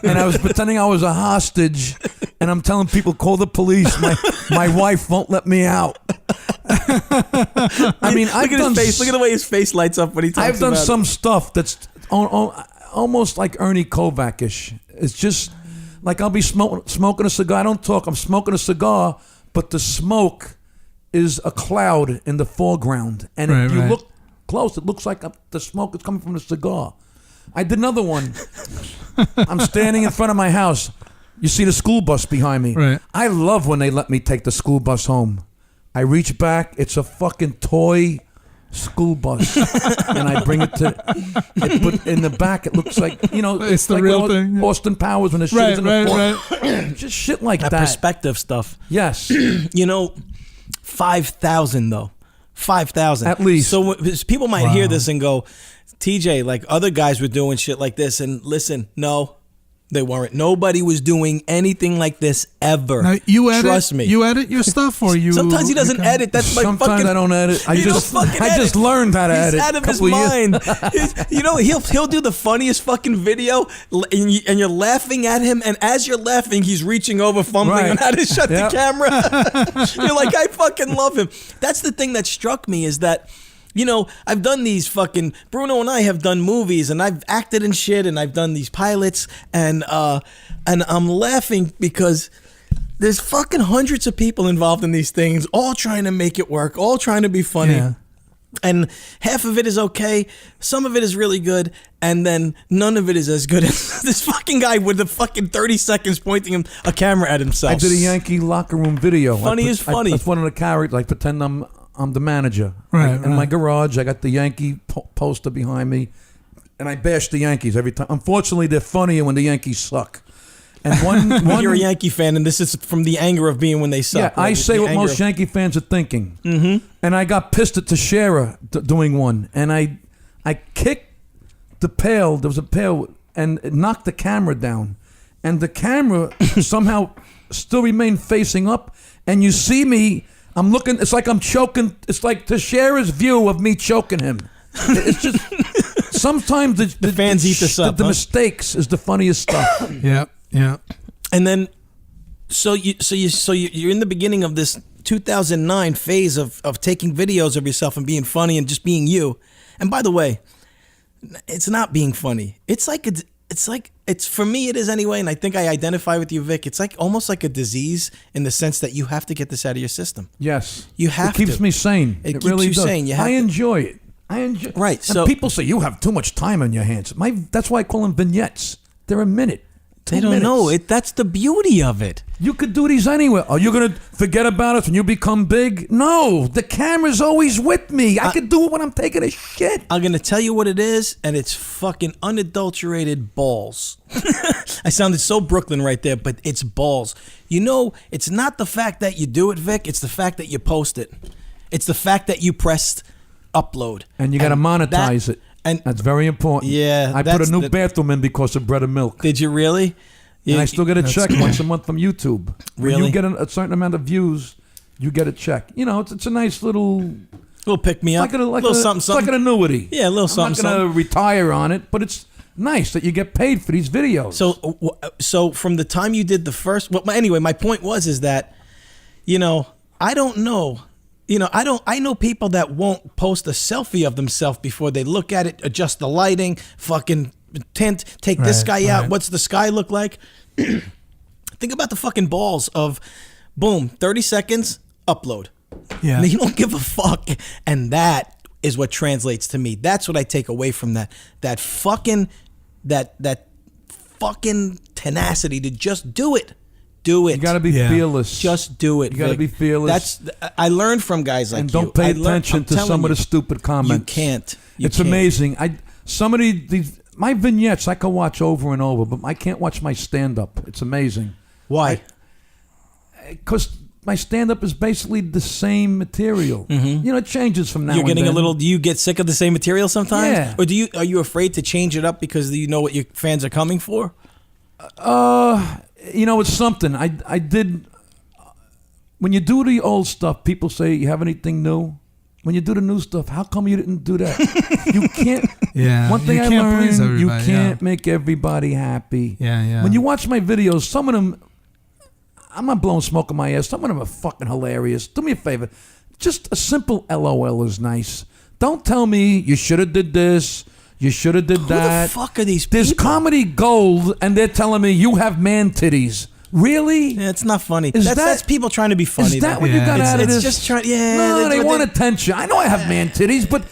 and I was pretending I was a hostage. And I'm telling people, call the police. My wife won't let me out. I mean, look at his face. Look at the way his face lights up when he talks about it. I've done some stuff that's almost like Ernie Kovac-ish. It's just like I'll be smoking a cigar. I don't talk. I'm smoking a cigar, but the smoke is a cloud in the foreground. And if you look close, it looks like the smoke is coming from the cigar. I did another one. I'm standing in front of my house. You see the school bus behind me. Right. I love when they let me take the school bus home. I reach back. It's a fucking toy school bus. And I bring it but in the back, it looks like, it's the like real thing. Austin Powers when the shit's in the front. Right. Just shit like that. Perspective stuff. Yes. 5,000 though. 5,000 at least. So people might hear this and go, TJ, like other guys were doing shit like this. And listen, no, they weren't. Nobody was doing anything like this ever. Now, trust me. You edit your stuff, or you? Sometimes he doesn't edit. That's my Sometimes fucking. I don't edit. I just learned how to edit. He's out of his mind. He'll do the funniest fucking video, and you're laughing at him, and as you're laughing, he's reaching over, fumbling on how to shut the camera. You're like, I fucking love him. That's the thing that struck me is that. I've done these fucking Bruno and I have done movies and I've acted in shit and I've done these pilots and I'm laughing because there's fucking hundreds of people involved in these things, all trying to make it work, all trying to be funny. Yeah. And half of it is okay, some of it is really good, and then none of it is as good as this fucking guy with the fucking 30 seconds pointing a camera at himself. I did a Yankee locker room video. Funny is funny. That's one of the characters. I pretend I'm the manager. Right. In my garage, I got the Yankee poster behind me, and I bash the Yankees every time. Unfortunately, they're funnier when the Yankees suck. And one you're a Yankee fan, and this is from the anger of being when they suck. Yeah, right? I say what most Yankee fans are thinking. Mm-hmm. And I got pissed at Teixeira doing one, and I kicked the pail. There was a pail, and it knocked the camera down, and the camera somehow still remained facing up, and you see me. I'm looking. It's like I'm choking. It's like Teixeira's view of me choking him. It's just sometimes the fans eat this up. The mistakes is the funniest stuff. Yeah. And then, so you're in the beginning of this 2009 phase of taking videos of yourself and being funny and just being you. And by the way, it's not being funny. It's for me it is anyway, and I think I identify with you, Vic. It's like almost like a disease in the sense that you have to get this out of your system. Yes, you have. It keeps me sane. It keeps really you does. sane. I enjoy it. Right. So people say you have too much time on your hands. That's why I call them vignettes. They're a minute. They don't know it. That's the beauty of it. You could do these anywhere. Are you going to forget about us when you become big? No, the camera's always with me. I could do it when I'm taking a shit. I'm going to tell you what it is, and it's fucking unadulterated balls. I sounded so Brooklyn right there, but it's balls. You know, it's not the fact that you do it, Vic. It's the fact that you post it. It's the fact that you pressed upload. And you got to monetize it. And that's very important. Yeah. I put a new bathroom in because of bread and milk. Did you really? And I still get a check once a month from YouTube. Really? When you get a certain amount of views, you get a check. You know, it's a nice little pick me up. Like little something, something. It's like an annuity. Yeah, a little something. I'm not going to retire on it, but it's nice that you get paid for these videos. So from the time you did the first, anyway, my point is that, you know, I don't know. You know, I know people that won't post a selfie of themselves before they look at it, adjust the lighting, fucking tint, take this guy out. What's the sky look like? Think about the fucking balls of, boom, 30 seconds, upload. Yeah. And you don't give a fuck. And that is what translates to me. That's what I take away from that. That fucking tenacity to just do it. Do it. You got to be fearless. Just do it. You got to be fearless. I learned from guys like you. And don't pay attention to some of the stupid comments. You can't. It's amazing. Some of these my vignettes I can watch over and over, but I can't watch my stand-up. It's amazing. Why? Because my stand-up is basically the same material. Mm-hmm. You know, it changes from now. You're getting a little. Do you get sick of the same material sometimes? Yeah. Or are you afraid to change it up because you know what your fans are coming for? You know, it's something. I did. When you do the old stuff, people say, you have anything new? When you do the new stuff, how come you didn't do that? You can't. Yeah. One thing I learned, you can't make everybody happy. Yeah. When you watch my videos, some of them, I'm not blowing smoke in my ass. Some of them are fucking hilarious. Do me a favor. Just a simple LOL is nice. Don't tell me you should have did this. You should have did that. Who the fuck are these people? There's comedy gold, and they're telling me you have man titties. Really? Yeah, it's not funny. That's people trying to be funny. Is that what you got out of this? It's just trying. Yeah. No, they want attention. I know I have man titties, but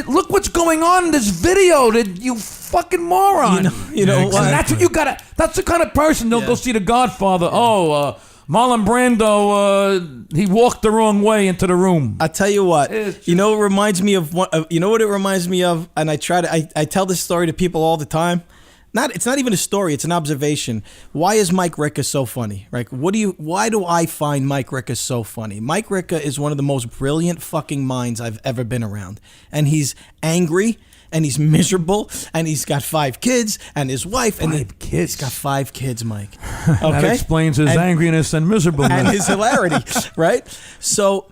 look what's going on in this video. You fucking moron. You know what? That's what you got. That's the kind of person they'll go see The Godfather. Oh, Marlon Brando, he walked the wrong way into the room. I tell you what, you know, it reminds me of what. You know what it reminds me of, and I tell this story to people all the time. It's not even a story; it's an observation. Why is Mike Ricca so funny? Right? Why do I find Mike Ricca so funny? Mike Ricca is one of the most brilliant fucking minds I've ever been around, and he's angry. And he's miserable, and he's got 5 kids, and his wife, kids. He's got 5 kids, Mike. Okay? That explains his angriness and miserableness. And his hilarity, right? So,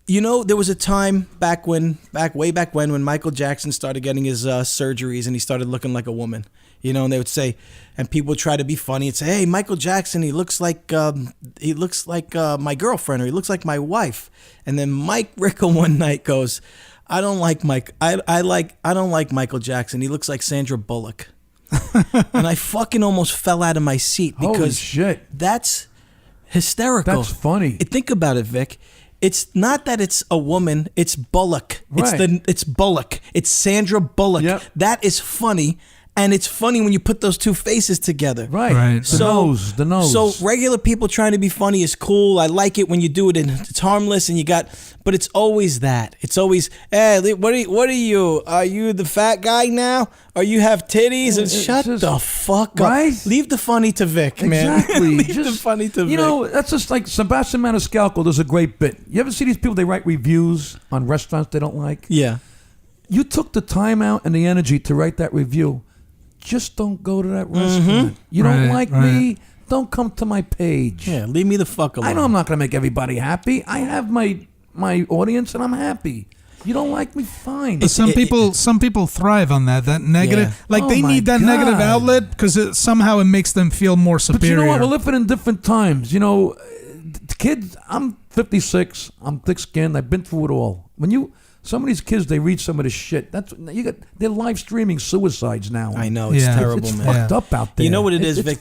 you know, there was a time way back when Michael Jackson started getting his surgeries, and he started looking like a woman. You know, and they would say, and people would try to be funny and say, "Hey, Michael Jackson, he looks like my girlfriend, or he looks like my wife." And then Mike Ricca one night goes, I don't like Michael Jackson. He looks like Sandra Bullock. And I fucking almost fell out of my seat because holy shit. That's hysterical. That's funny. Think about it, Vic. It's not that it's a woman, it's Bullock. Right. It's Bullock. It's Sandra Bullock. Yep. That is funny. And it's funny when you put those two faces together. Right. The nose. So regular people trying to be funny is cool. I like it when you do it and it's harmless and but it's always that. It's always, hey, what are you? Are you the fat guy now? Or you have titties? And shut the fuck up. Right? Leave the funny to Vic, man. Exactly. Leave the funny to Vic. You know, that's just like Sebastian Maniscalco does a great bit. You ever see these people, they write reviews on restaurants they don't like? Yeah. You took the time out and the energy to write that review. Just don't go to that restaurant. You don't like me, don't come to my page. Yeah, leave me the fuck alone. I know I'm not going to make everybody happy. I have my audience and I'm happy. You don't like me, fine. But some people thrive on that negative. Yeah. Like they need that negative outlet because somehow it makes them feel more superior. But you know what? We're living in different times. You know, kids, I'm 56. I'm thick-skinned. I've been through it all. Some of these kids, they read some of this shit. They're live streaming suicides now. I know, it's terrible, it's man. fucked up out there. You know what it is, It's Vic?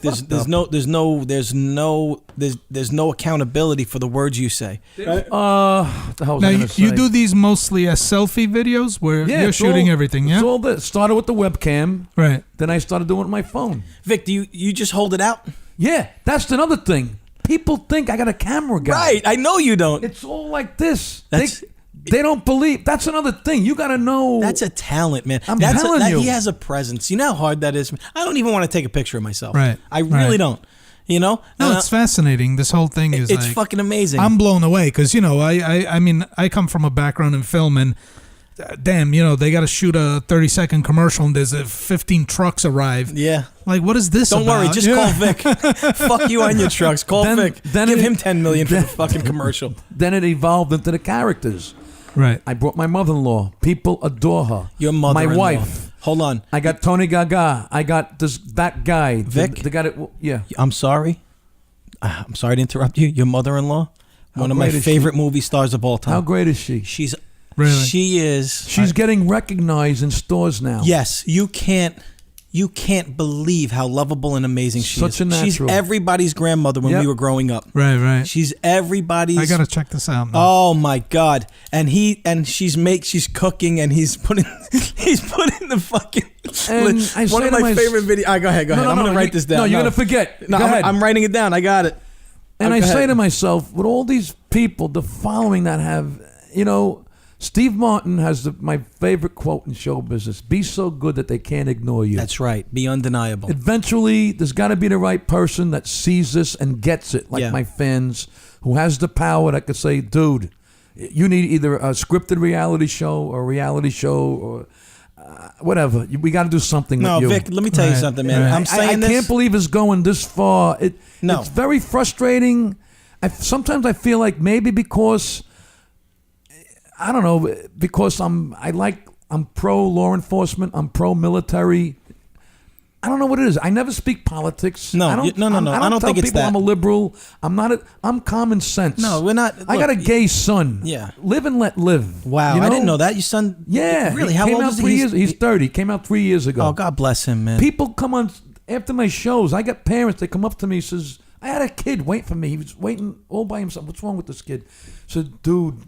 There's no accountability for the words you say. what the hell was Now I gonna say? you do these mostly as selfie videos where you're it's shooting all- everything, yeah? It's all this. Started with the webcam. Right. Then I started doing it with my phone. Vic, do you just hold it out? Yeah, that's another thing. People think I got a camera guy. Right, I know you don't. It's all like this. That's- They don't believe. That's another thing. You got to know. That's a talent, man. I'm telling you. He has a presence. You know how hard that is? I don't even want to take a picture of myself. Right, I really right. don't. You know? No, it's fascinating. This whole thing is It's like, fucking amazing. I'm blown away because, I mean, I come from a background in film and damn, they got to shoot a 30-second commercial and there's 15 trucks arrive. yeah. Like, what is this Don't about? worry, just call Vic. Fuck you on your trucks. Call Vic. then Give it- him $10 million for the fucking commercial. Then it evolved into the characters. Right. I brought my mother-in-law. People adore her. Your mother-in-law. My wife. Hold on. I got Tony Gaga. I got that guy. Vic? The guy that, yeah. I'm sorry. I'm sorry to interrupt you. Your mother-in-law, one of my great is favorite movie stars of all time. How great is she? She's Really? She is. She's getting recognized in stores now. Yes, you can't believe how lovable and amazing she is. Such a natural. She's everybody's grandmother when Yep. we were growing up. Right. She's everybody's. I got to check this out now. Oh my God! And she's cooking and he's putting the fucking. And I one say of to my my- favorite videos. Go ahead. I'm gonna write this down. No, you're gonna forget. No, Go ahead. I'm writing it down. I got it. And I Go say ahead. to myself, with all these people, the following that have, Steve Martin has my favorite quote in show business: "Be so good that they can't ignore you." That's right. Be undeniable. Eventually, there's got to be the right person that sees this and gets it, like Yeah. my fans, who has the power that could say, dude, you need either a scripted reality show or a reality show or whatever. We got to do something No, with you. Vic, let me tell you Right, something, man. right. I'm saying I this. can't believe it's going this far. No. It's very frustrating. Sometimes I feel like maybe because, I don't know, because I'm pro law enforcement, I'm pro military. I don't know what it is. I never speak politics. No, I don't, no. I don't tell think it's people that. I'm a liberal. I'm common sense. No, we're not. I got a gay son. Yeah. Live and let live. Wow, You I know? didn't know that. Your son. Yeah. Really? He How came old out is 3 he? years. He's 30. Came out 3 years ago. Oh, God bless him, man. People come on after my shows. I got parents. They come up to me and says, "I had a kid wait for me. He was waiting all by himself. What's wrong with this kid?" I said, "Dude,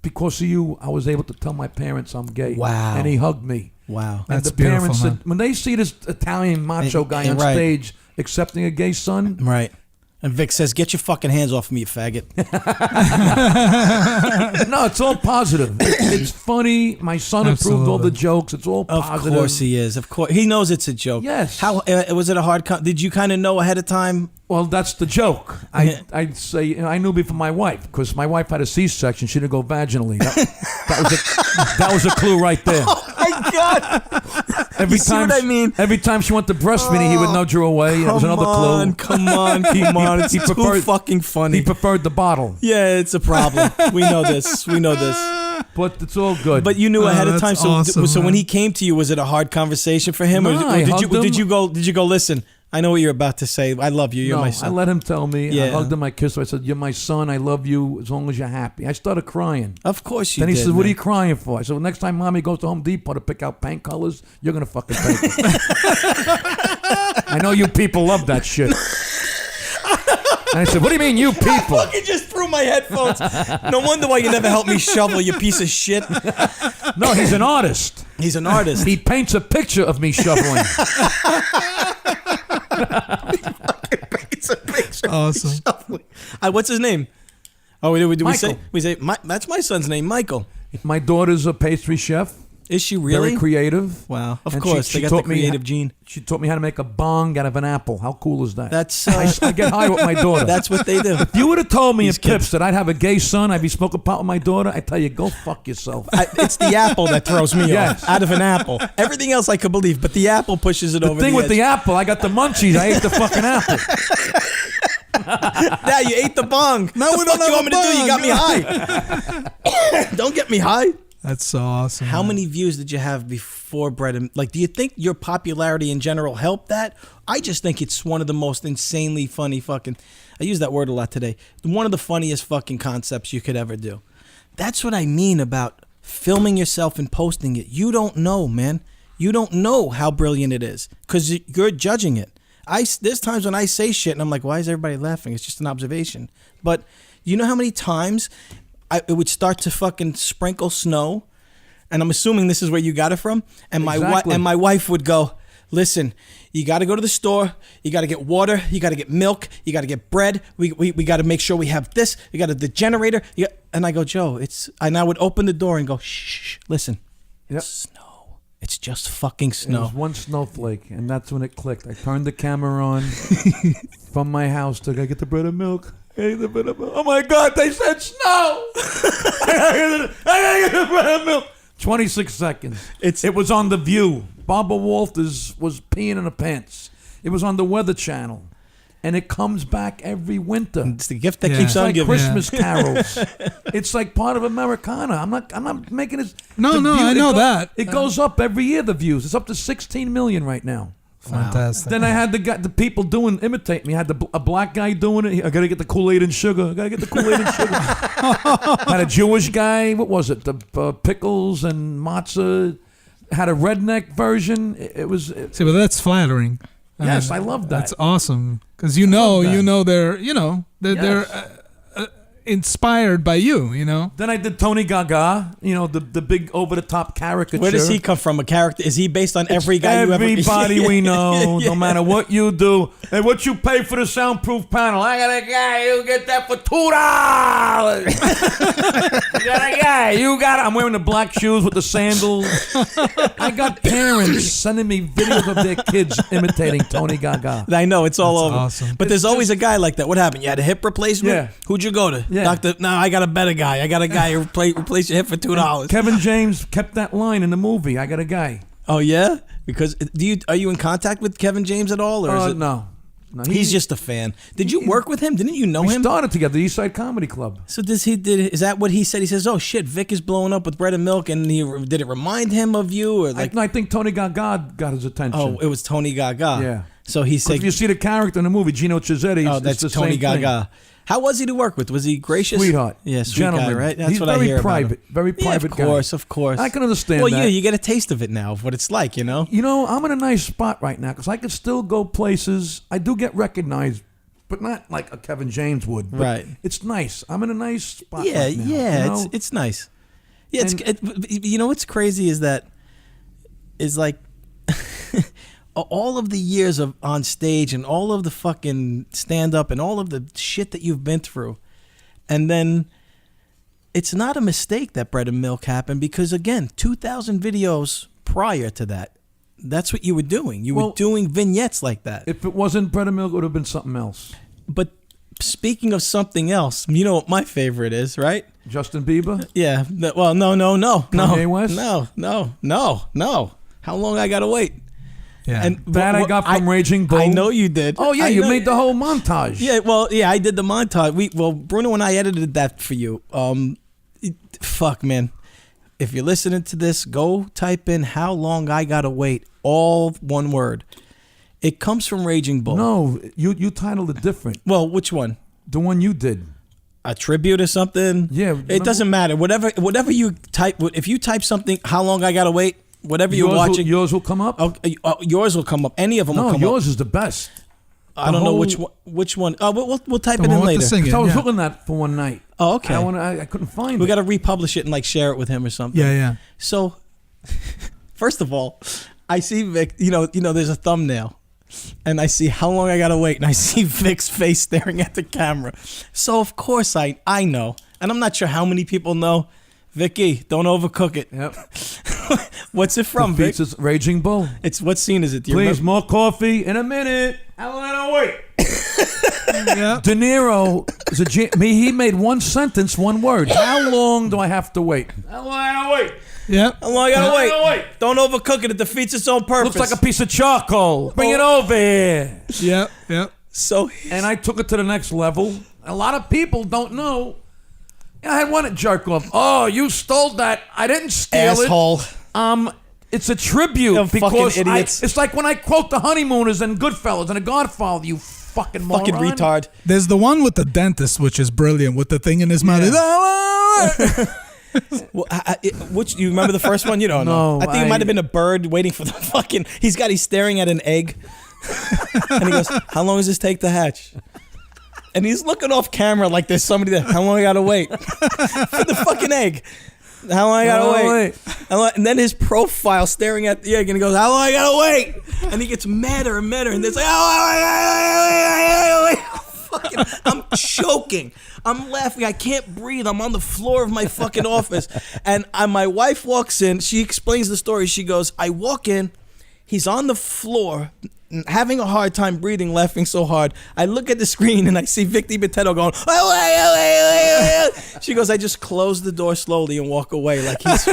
because of you, I was able to tell my parents I'm gay." Wow. And he hugged me. Wow. And That's the parents beautiful, man. said, when they see this Italian macho guy on right. stage accepting a gay son, Right. And Vic says, "Get your fucking hands off me, you faggot." no, it's all positive. It's funny. My son approved all the Absolutely. jokes. It's all Of positive. course he is. Of course he knows it's a joke. Yes. How was it a hard? Did you kind of know ahead of time? Well, that's the joke. I'd say I knew before my wife because my wife had a C-section. She didn't go vaginally. That was a clue right there. Oh my God! Every You see what I mean? Every time she went to breastfeeding, he would nudge her away. That was another clue. Come on! It's too fucking funny. He preferred the bottle, Yeah, it's a problem. We know this. but it's all good. But you knew ahead of time. that's So, awesome, so when man. he came to you, was it a hard conversation for him, No, or I did hugged him. Did you go? Listen, I know what you're about to say. I love you. You're no, my I son. let him tell me. Yeah. I hugged him. I kissed him. I said, "You're my son. I love you as long as you're happy." I started crying. Of course you Then he did. says, "What man. are you crying for?" I said, "Well, next time Mommy goes to Home Depot to pick out paint colors, you're gonna fucking paint it." I know you people love that shit. And I said, "What do you mean, you I people?" fucking just threw my headphones. No wonder why you never helped me shovel, you piece of shit. No, he's an artist. He's an artist. He paints a picture of me shoveling. It's a picture. Awesome. Shoveling. What's his name? Oh, did we say? Michael. We say that's my son's name, Michael. My daughter's a pastry chef. Is she really? Very creative. Wow. Of And course, they got the taught me creative gene. She taught me how to make a bong out of an apple. How cool is that? That's I get high with my daughter. that's what they do. If you would have told me in These kids. Pips that I'd have a gay son, I'd be smoking pot with my daughter, I tell you, go fuck yourself. It's the apple that throws me Yes. off. Out of an apple. Everything else I could believe, but the apple pushes it The over thing the with edge. the apple, I got the munchies. I ate the fucking apple. Yeah, you ate the bong. Now the we fuck don't you have want me a to do? You got bong. me high. Don't get me high. That's so awesome. How man. many views did you have before Bread and like? Do you think your popularity in general helped that? I just think it's one of the most insanely funny fucking. I use that word a lot today. One of the funniest fucking concepts you could ever do. That's what I mean about filming yourself and posting it. You don't know, man. You don't know how brilliant it is because you're judging it. There's times when I say shit and I'm like, why is everybody laughing? It's just an observation. But you know how many times it would start to fucking sprinkle snow, and I'm assuming this is where you got it from, and my wife would go, listen, you got to go to the store, you got to get water, you got to get milk, you got to get bread, we got to make sure we have this, you got the generator, and I go, Joe, and I would open the door and go, shh, listen, it's snow. It's just fucking snow. It was one snowflake, and that's when it clicked. I turned the camera on from my house to go get the bread and milk. Oh my God, they said snow! I gotta get the bread and milk. 26 seconds. It was on The View. Barbara Walters was peeing in her pants. It was on the Weather Channel. And it comes back every winter. It's the gift that keeps on giving. Christmas carols. It's like part of Americana. I'm not making it. No, I know that. It goes up every year, the views. It's up to 16 million right now. Fantastic. Then I had the people imitate me. I had a black guy doing it. I got to get the Kool-Aid and sugar. Had a Jewish guy. What was it? The pickles and matzah. Had a redneck version. See, but that's flattering. Yes, I love that. That's awesome because they're inspired by you. Then I did Tony Gaga. The big over the top caricature. Where does he come from? A character? Is he based on every guy you ever? Everybody we know, no matter what you do. And what you pay for the soundproof panel? I got a guy. You get that for $2. You got a guy. I'm wearing the black shoes with the sandals. I got parents sending me videos of their kids imitating Tony Gaga. I know it's all over. Awesome. But there's always a guy like that. What happened? You had a hip replacement? Yeah. Who'd you go to? Yeah. Doctor? No, I got a better guy. I got a guy who replace your hip for $2. Kevin James kept that line in the movie. I got a guy. Oh yeah? Because are you in contact with Kevin James at all, or is it? No, he's just a fan. Did you work with him? Didn't you know him? We started together, the East Side Comedy Club. So is that what he said? He says, "Oh shit, Vic is blowing up with bread and milk," and did it remind him of you, or like? I think Tony Gaga got his attention. Oh, it was Tony Gaga. Yeah. So he said, if you see the character in the movie, Gino Cizzetti. "Oh, that's it's the Tony same Gaga." Thing. How was he to work with? Was he gracious? Sweetheart. Yeah, sweet Gentleman. guy, right? That's He's what I hear private, about him. very private guy. Of course. I can understand well, that. yeah, you get a taste of it now, of what it's like, I'm in a nice spot right now because I can still go places. I do get recognized, but not like a Kevin James would. Right. It's nice. I'm in a nice spot Yeah, right now. yeah, it's nice. Yeah, what's crazy is like all of the years of on stage and all of the fucking stand up and all of the shit that you've been through, and then it's not a mistake that bread and milk happened because again, 2,000 videos prior to that, that's what you were doing. You were doing vignettes like that. If it wasn't bread and milk, it would have been something else. But speaking of something else, you know what my favorite is, right? Justin Bieber? Yeah. Well, no. Kanye West? No. How long I gotta wait? Yeah. And that I got from Raging Bull. I know you did. Oh yeah, you made the whole montage. Yeah, I did the montage. Bruno and I edited that for you. Fuck, man. If you're listening to this, go type in "How long I gotta wait," all one word. It comes from Raging Bull. No, you titled it different. Well, which one? The one you did. A tribute or something? Yeah. It doesn't matter. Whatever you type. If you type something, "How long I gotta wait," whatever you're watching, yours will come up. Yours will come up. Any of them will come up. No, yours is the best. I don't know which one. Oh, we'll type it in later. I was looking at that for one night. Oh, okay. I couldn't find it. We got to republish it and like share it with him or something. Yeah. So, first of all, I see Vic. There's a thumbnail, and I see "How long I gotta wait," and I see Vic's face staring at the camera. So of course I know, and I'm not sure how many people know. Vicky, don't overcook it. Yep. What's it from, Vic? It's Raging Bull. What scene is it? Do you Please, remember? more coffee in a minute. How long I wait? Yeah. De Niro he made one sentence, one word. How long do I have to wait? How long I gotta wait? Yeah. How long I gotta wait? Don't overcook it. It defeats its own purpose. Looks like a piece of charcoal. Bring it over here. Yeah. So, and I took it to the next level. A lot of people don't know. I had one jerk off. Oh, you stole that. I didn't steal asshole. it. It's a tribute You're because fucking idiots. It's like when I quote The Honeymooners and Goodfellas and The Godfather. You fucking moron. Fucking retard. There's the one with the dentist, which is brilliant, with the thing in his mouth. Well, which you remember the first one? You don't know. No, I think it might have been a bird waiting for the fucking. He's staring at an egg, and he goes, "How long does this take to hatch?" And he's looking off camera like there's somebody there. How long I gotta wait for the fucking egg? How long I gotta wait? And then his profile staring at the egg, and he goes, "How long I gotta wait?" And he gets madder and madder, and it's like, fucking, I'm choking. I'm laughing. I can't breathe. I'm on the floor of my fucking office, and my wife walks in. She explains the story. She goes, "I walk in. He's on the floor, having a hard time breathing, laughing so hard. I look at the screen and I see Vic Dibitetto going, she goes, I just close the door slowly and walk away. Like, what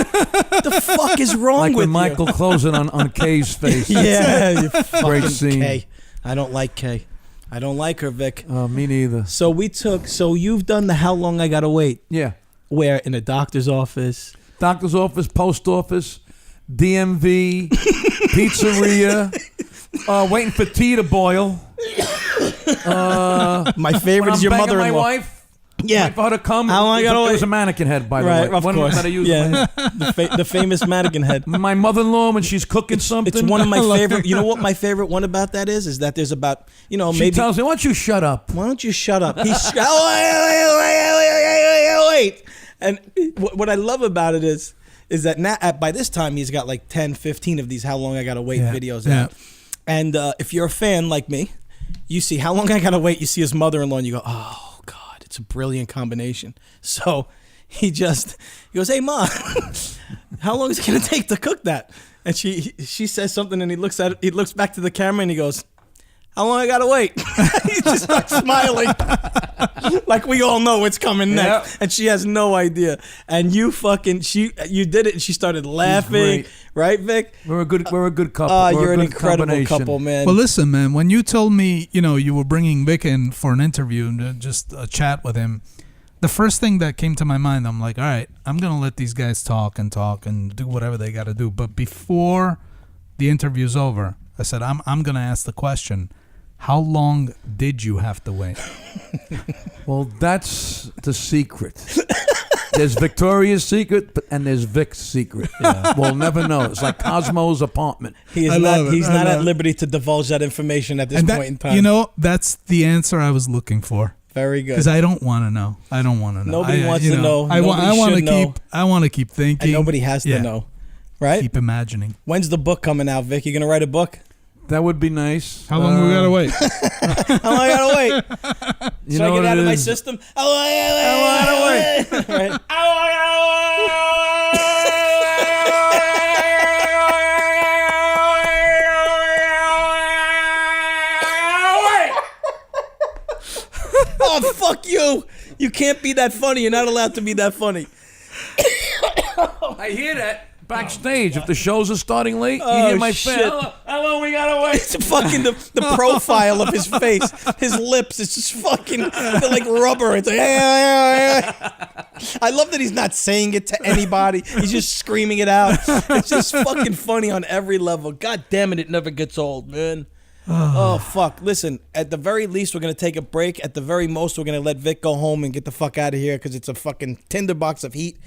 the fuck is wrong like with when Michael closed it on Kay's face. Yeah, you Great fucking scene. Kay. I don't like Kay. I don't like her, Vic. Me neither. So you've done the how long I gotta wait. Yeah. Where? In a doctor's office? Doctor's office, post office, DMV, pizzeria, waiting for tea to boil. My favorite is your begging mother-in-law. my wife. Yeah. Wait for her to come. How long I gotta wait? There's a mannequin head, by the Right, way. of course. That I use Yeah. The famous mannequin head. my mother-in-law when she's cooking something. It's one of my favorite. You know what my favorite one about that is that there's about, She maybe. tells me, why don't you shut up? Why don't you shut up? He's wait. And what I love about it is that now by this time he's got like 10, 15 of these how long I gotta wait videos out. And if you're a fan like me, you see how long I gotta wait. You see his mother-in-law, and you go, oh God, it's a brilliant combination. So he goes, hey Ma, how long is it gonna take to cook that? And she says something, and he looks back to the camera, and he goes, how long I gotta wait? He just starts smiling. Like we all know what's coming next. Yep. And she has no idea. And you did it, and she started laughing. Right, Vic? We're a good couple. You're an incredible couple, man. Well, listen, man, when you told me, you were bringing Vic in for an interview and just a chat with him, the first thing that came to my mind, I'm like, all right, I'm going to let these guys talk and do whatever they got to do. But before the interview's over, I said, I'm going to ask the question, how long did you have to wait? Well, that's the secret. There's Victoria's secret, and there's Vic's secret. Yeah. We'll never know. It's like Cosmo's apartment. He's not at liberty to divulge that information at this point in time. That's the answer I was looking for. Very good. Because I don't want to know. Nobody wants to know. I want to keep thinking. And nobody has to know. Right? Keep imagining. When's the book coming out, Vic? You gonna write a book? That would be nice. How long we gotta wait? How long I gotta wait? So I get out of my system? How long I gotta wait? Right? Oh, fuck you. You can't be that funny. You're not allowed to be that funny. I hear that backstage. If the shows are starting late, you hear my shit. fan. How long we gotta wait? It's fucking the profile of his face, his lips. It's just fucking they're like rubber. It's like, I love that he's not saying it to anybody. He's just screaming it out. It's just fucking funny on every level. God damn it never gets old, man. Oh, fuck. Listen, at the very least, we're going to take a break. At the very most, we're going to let Vic go home and get the fuck out of here because it's a fucking tinderbox of heat.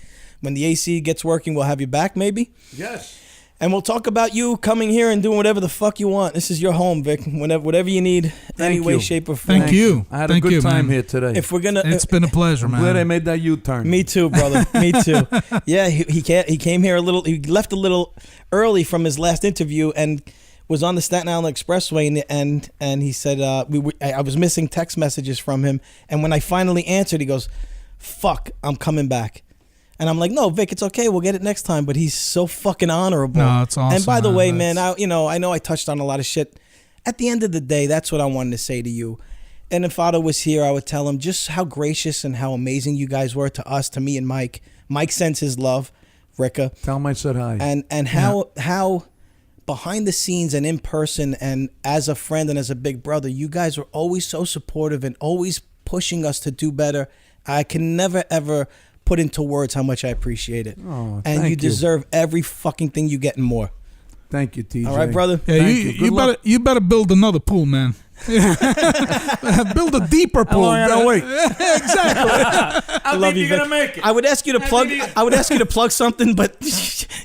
When the AC gets working, we'll have you back, maybe? Yes. And we'll talk about you coming here and doing whatever the fuck you want. This is your home, Vic. Whatever you need, any way, shape, or form. Thank you. I had a good time here today. If we're gonna, it's been a pleasure, man. Glad I made that U-turn. Me too, brother. Me too. Yeah, he came here he left a little early from his last interview and was on the Staten Island Expressway, and he said I was missing text messages from him, and when I finally answered, he goes, "Fuck, I'm coming back." And I'm like, no, Vic, it's okay. We'll get it next time. But he's so fucking honorable. No, it's awesome. And by the way, man, I know I touched on a lot of shit. At the end of the day, that's what I wanted to say to you. And if Otto was here, I would tell him just how gracious and how amazing you guys were to us, to me and Mike. Mike sends his love, Ricka. Tell him I said hi. And how behind the scenes and in person and as a friend and as a big brother, you guys were always so supportive and always pushing us to do better. I can never, ever put into words how much I appreciate it. Oh, and you deserve every fucking thing you get and more. Thank you, TJ. All right, brother? Yeah, you better build another pool, man. Build a deeper pool. gotta wait. Exactly. I love you, Vic. make it. I would ask you to plug. I would ask you to plug something, but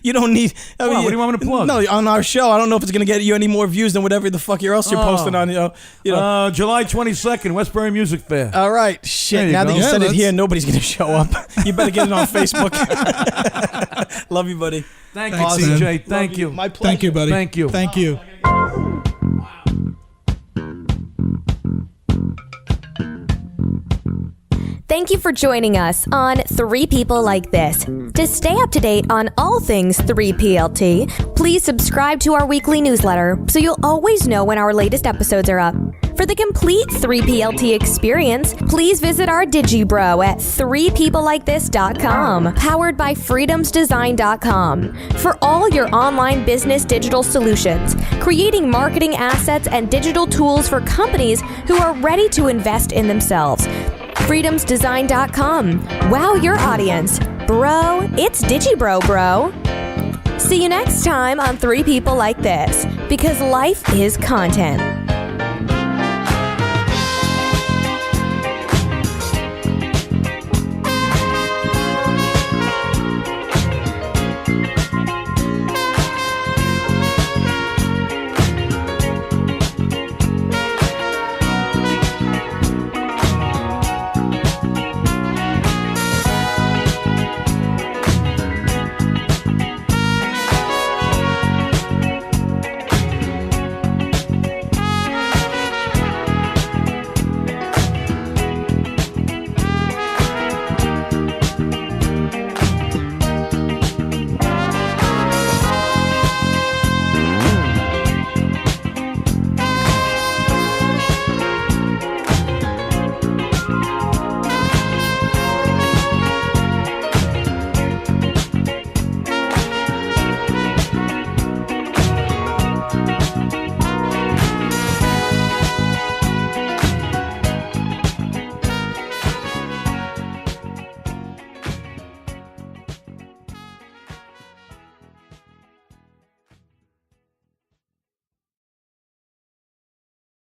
you don't need. I mean, What do you want me to plug? No, on our show, I don't know if it's gonna get you any more views than whatever the fuck else you're posting on. July 22nd, Westbury Music Fair. All right, shit. Now go. that you said it let's- here, nobody's gonna show up. You better get it on Facebook. Love you, buddy. Thank Thanks, you, man. CJ. Thank Love you. My pleasure. Thank you, buddy. Thank you. Thank you. Thank you for joining us on 3 People Like This. To stay up to date on all things 3PLT, please subscribe to our weekly newsletter so you'll always know when our latest episodes are up. For the complete 3PLT experience, please visit our Digibro at 3peoplelikethis.com, powered by freedomsdesign.com. For all your online business digital solutions, creating marketing assets and digital tools for companies who are ready to invest in themselves. freedomsdesign.com. Wow your audience. Bro, it's Digibro, bro. See you next time on 3 People Like This, because life is content.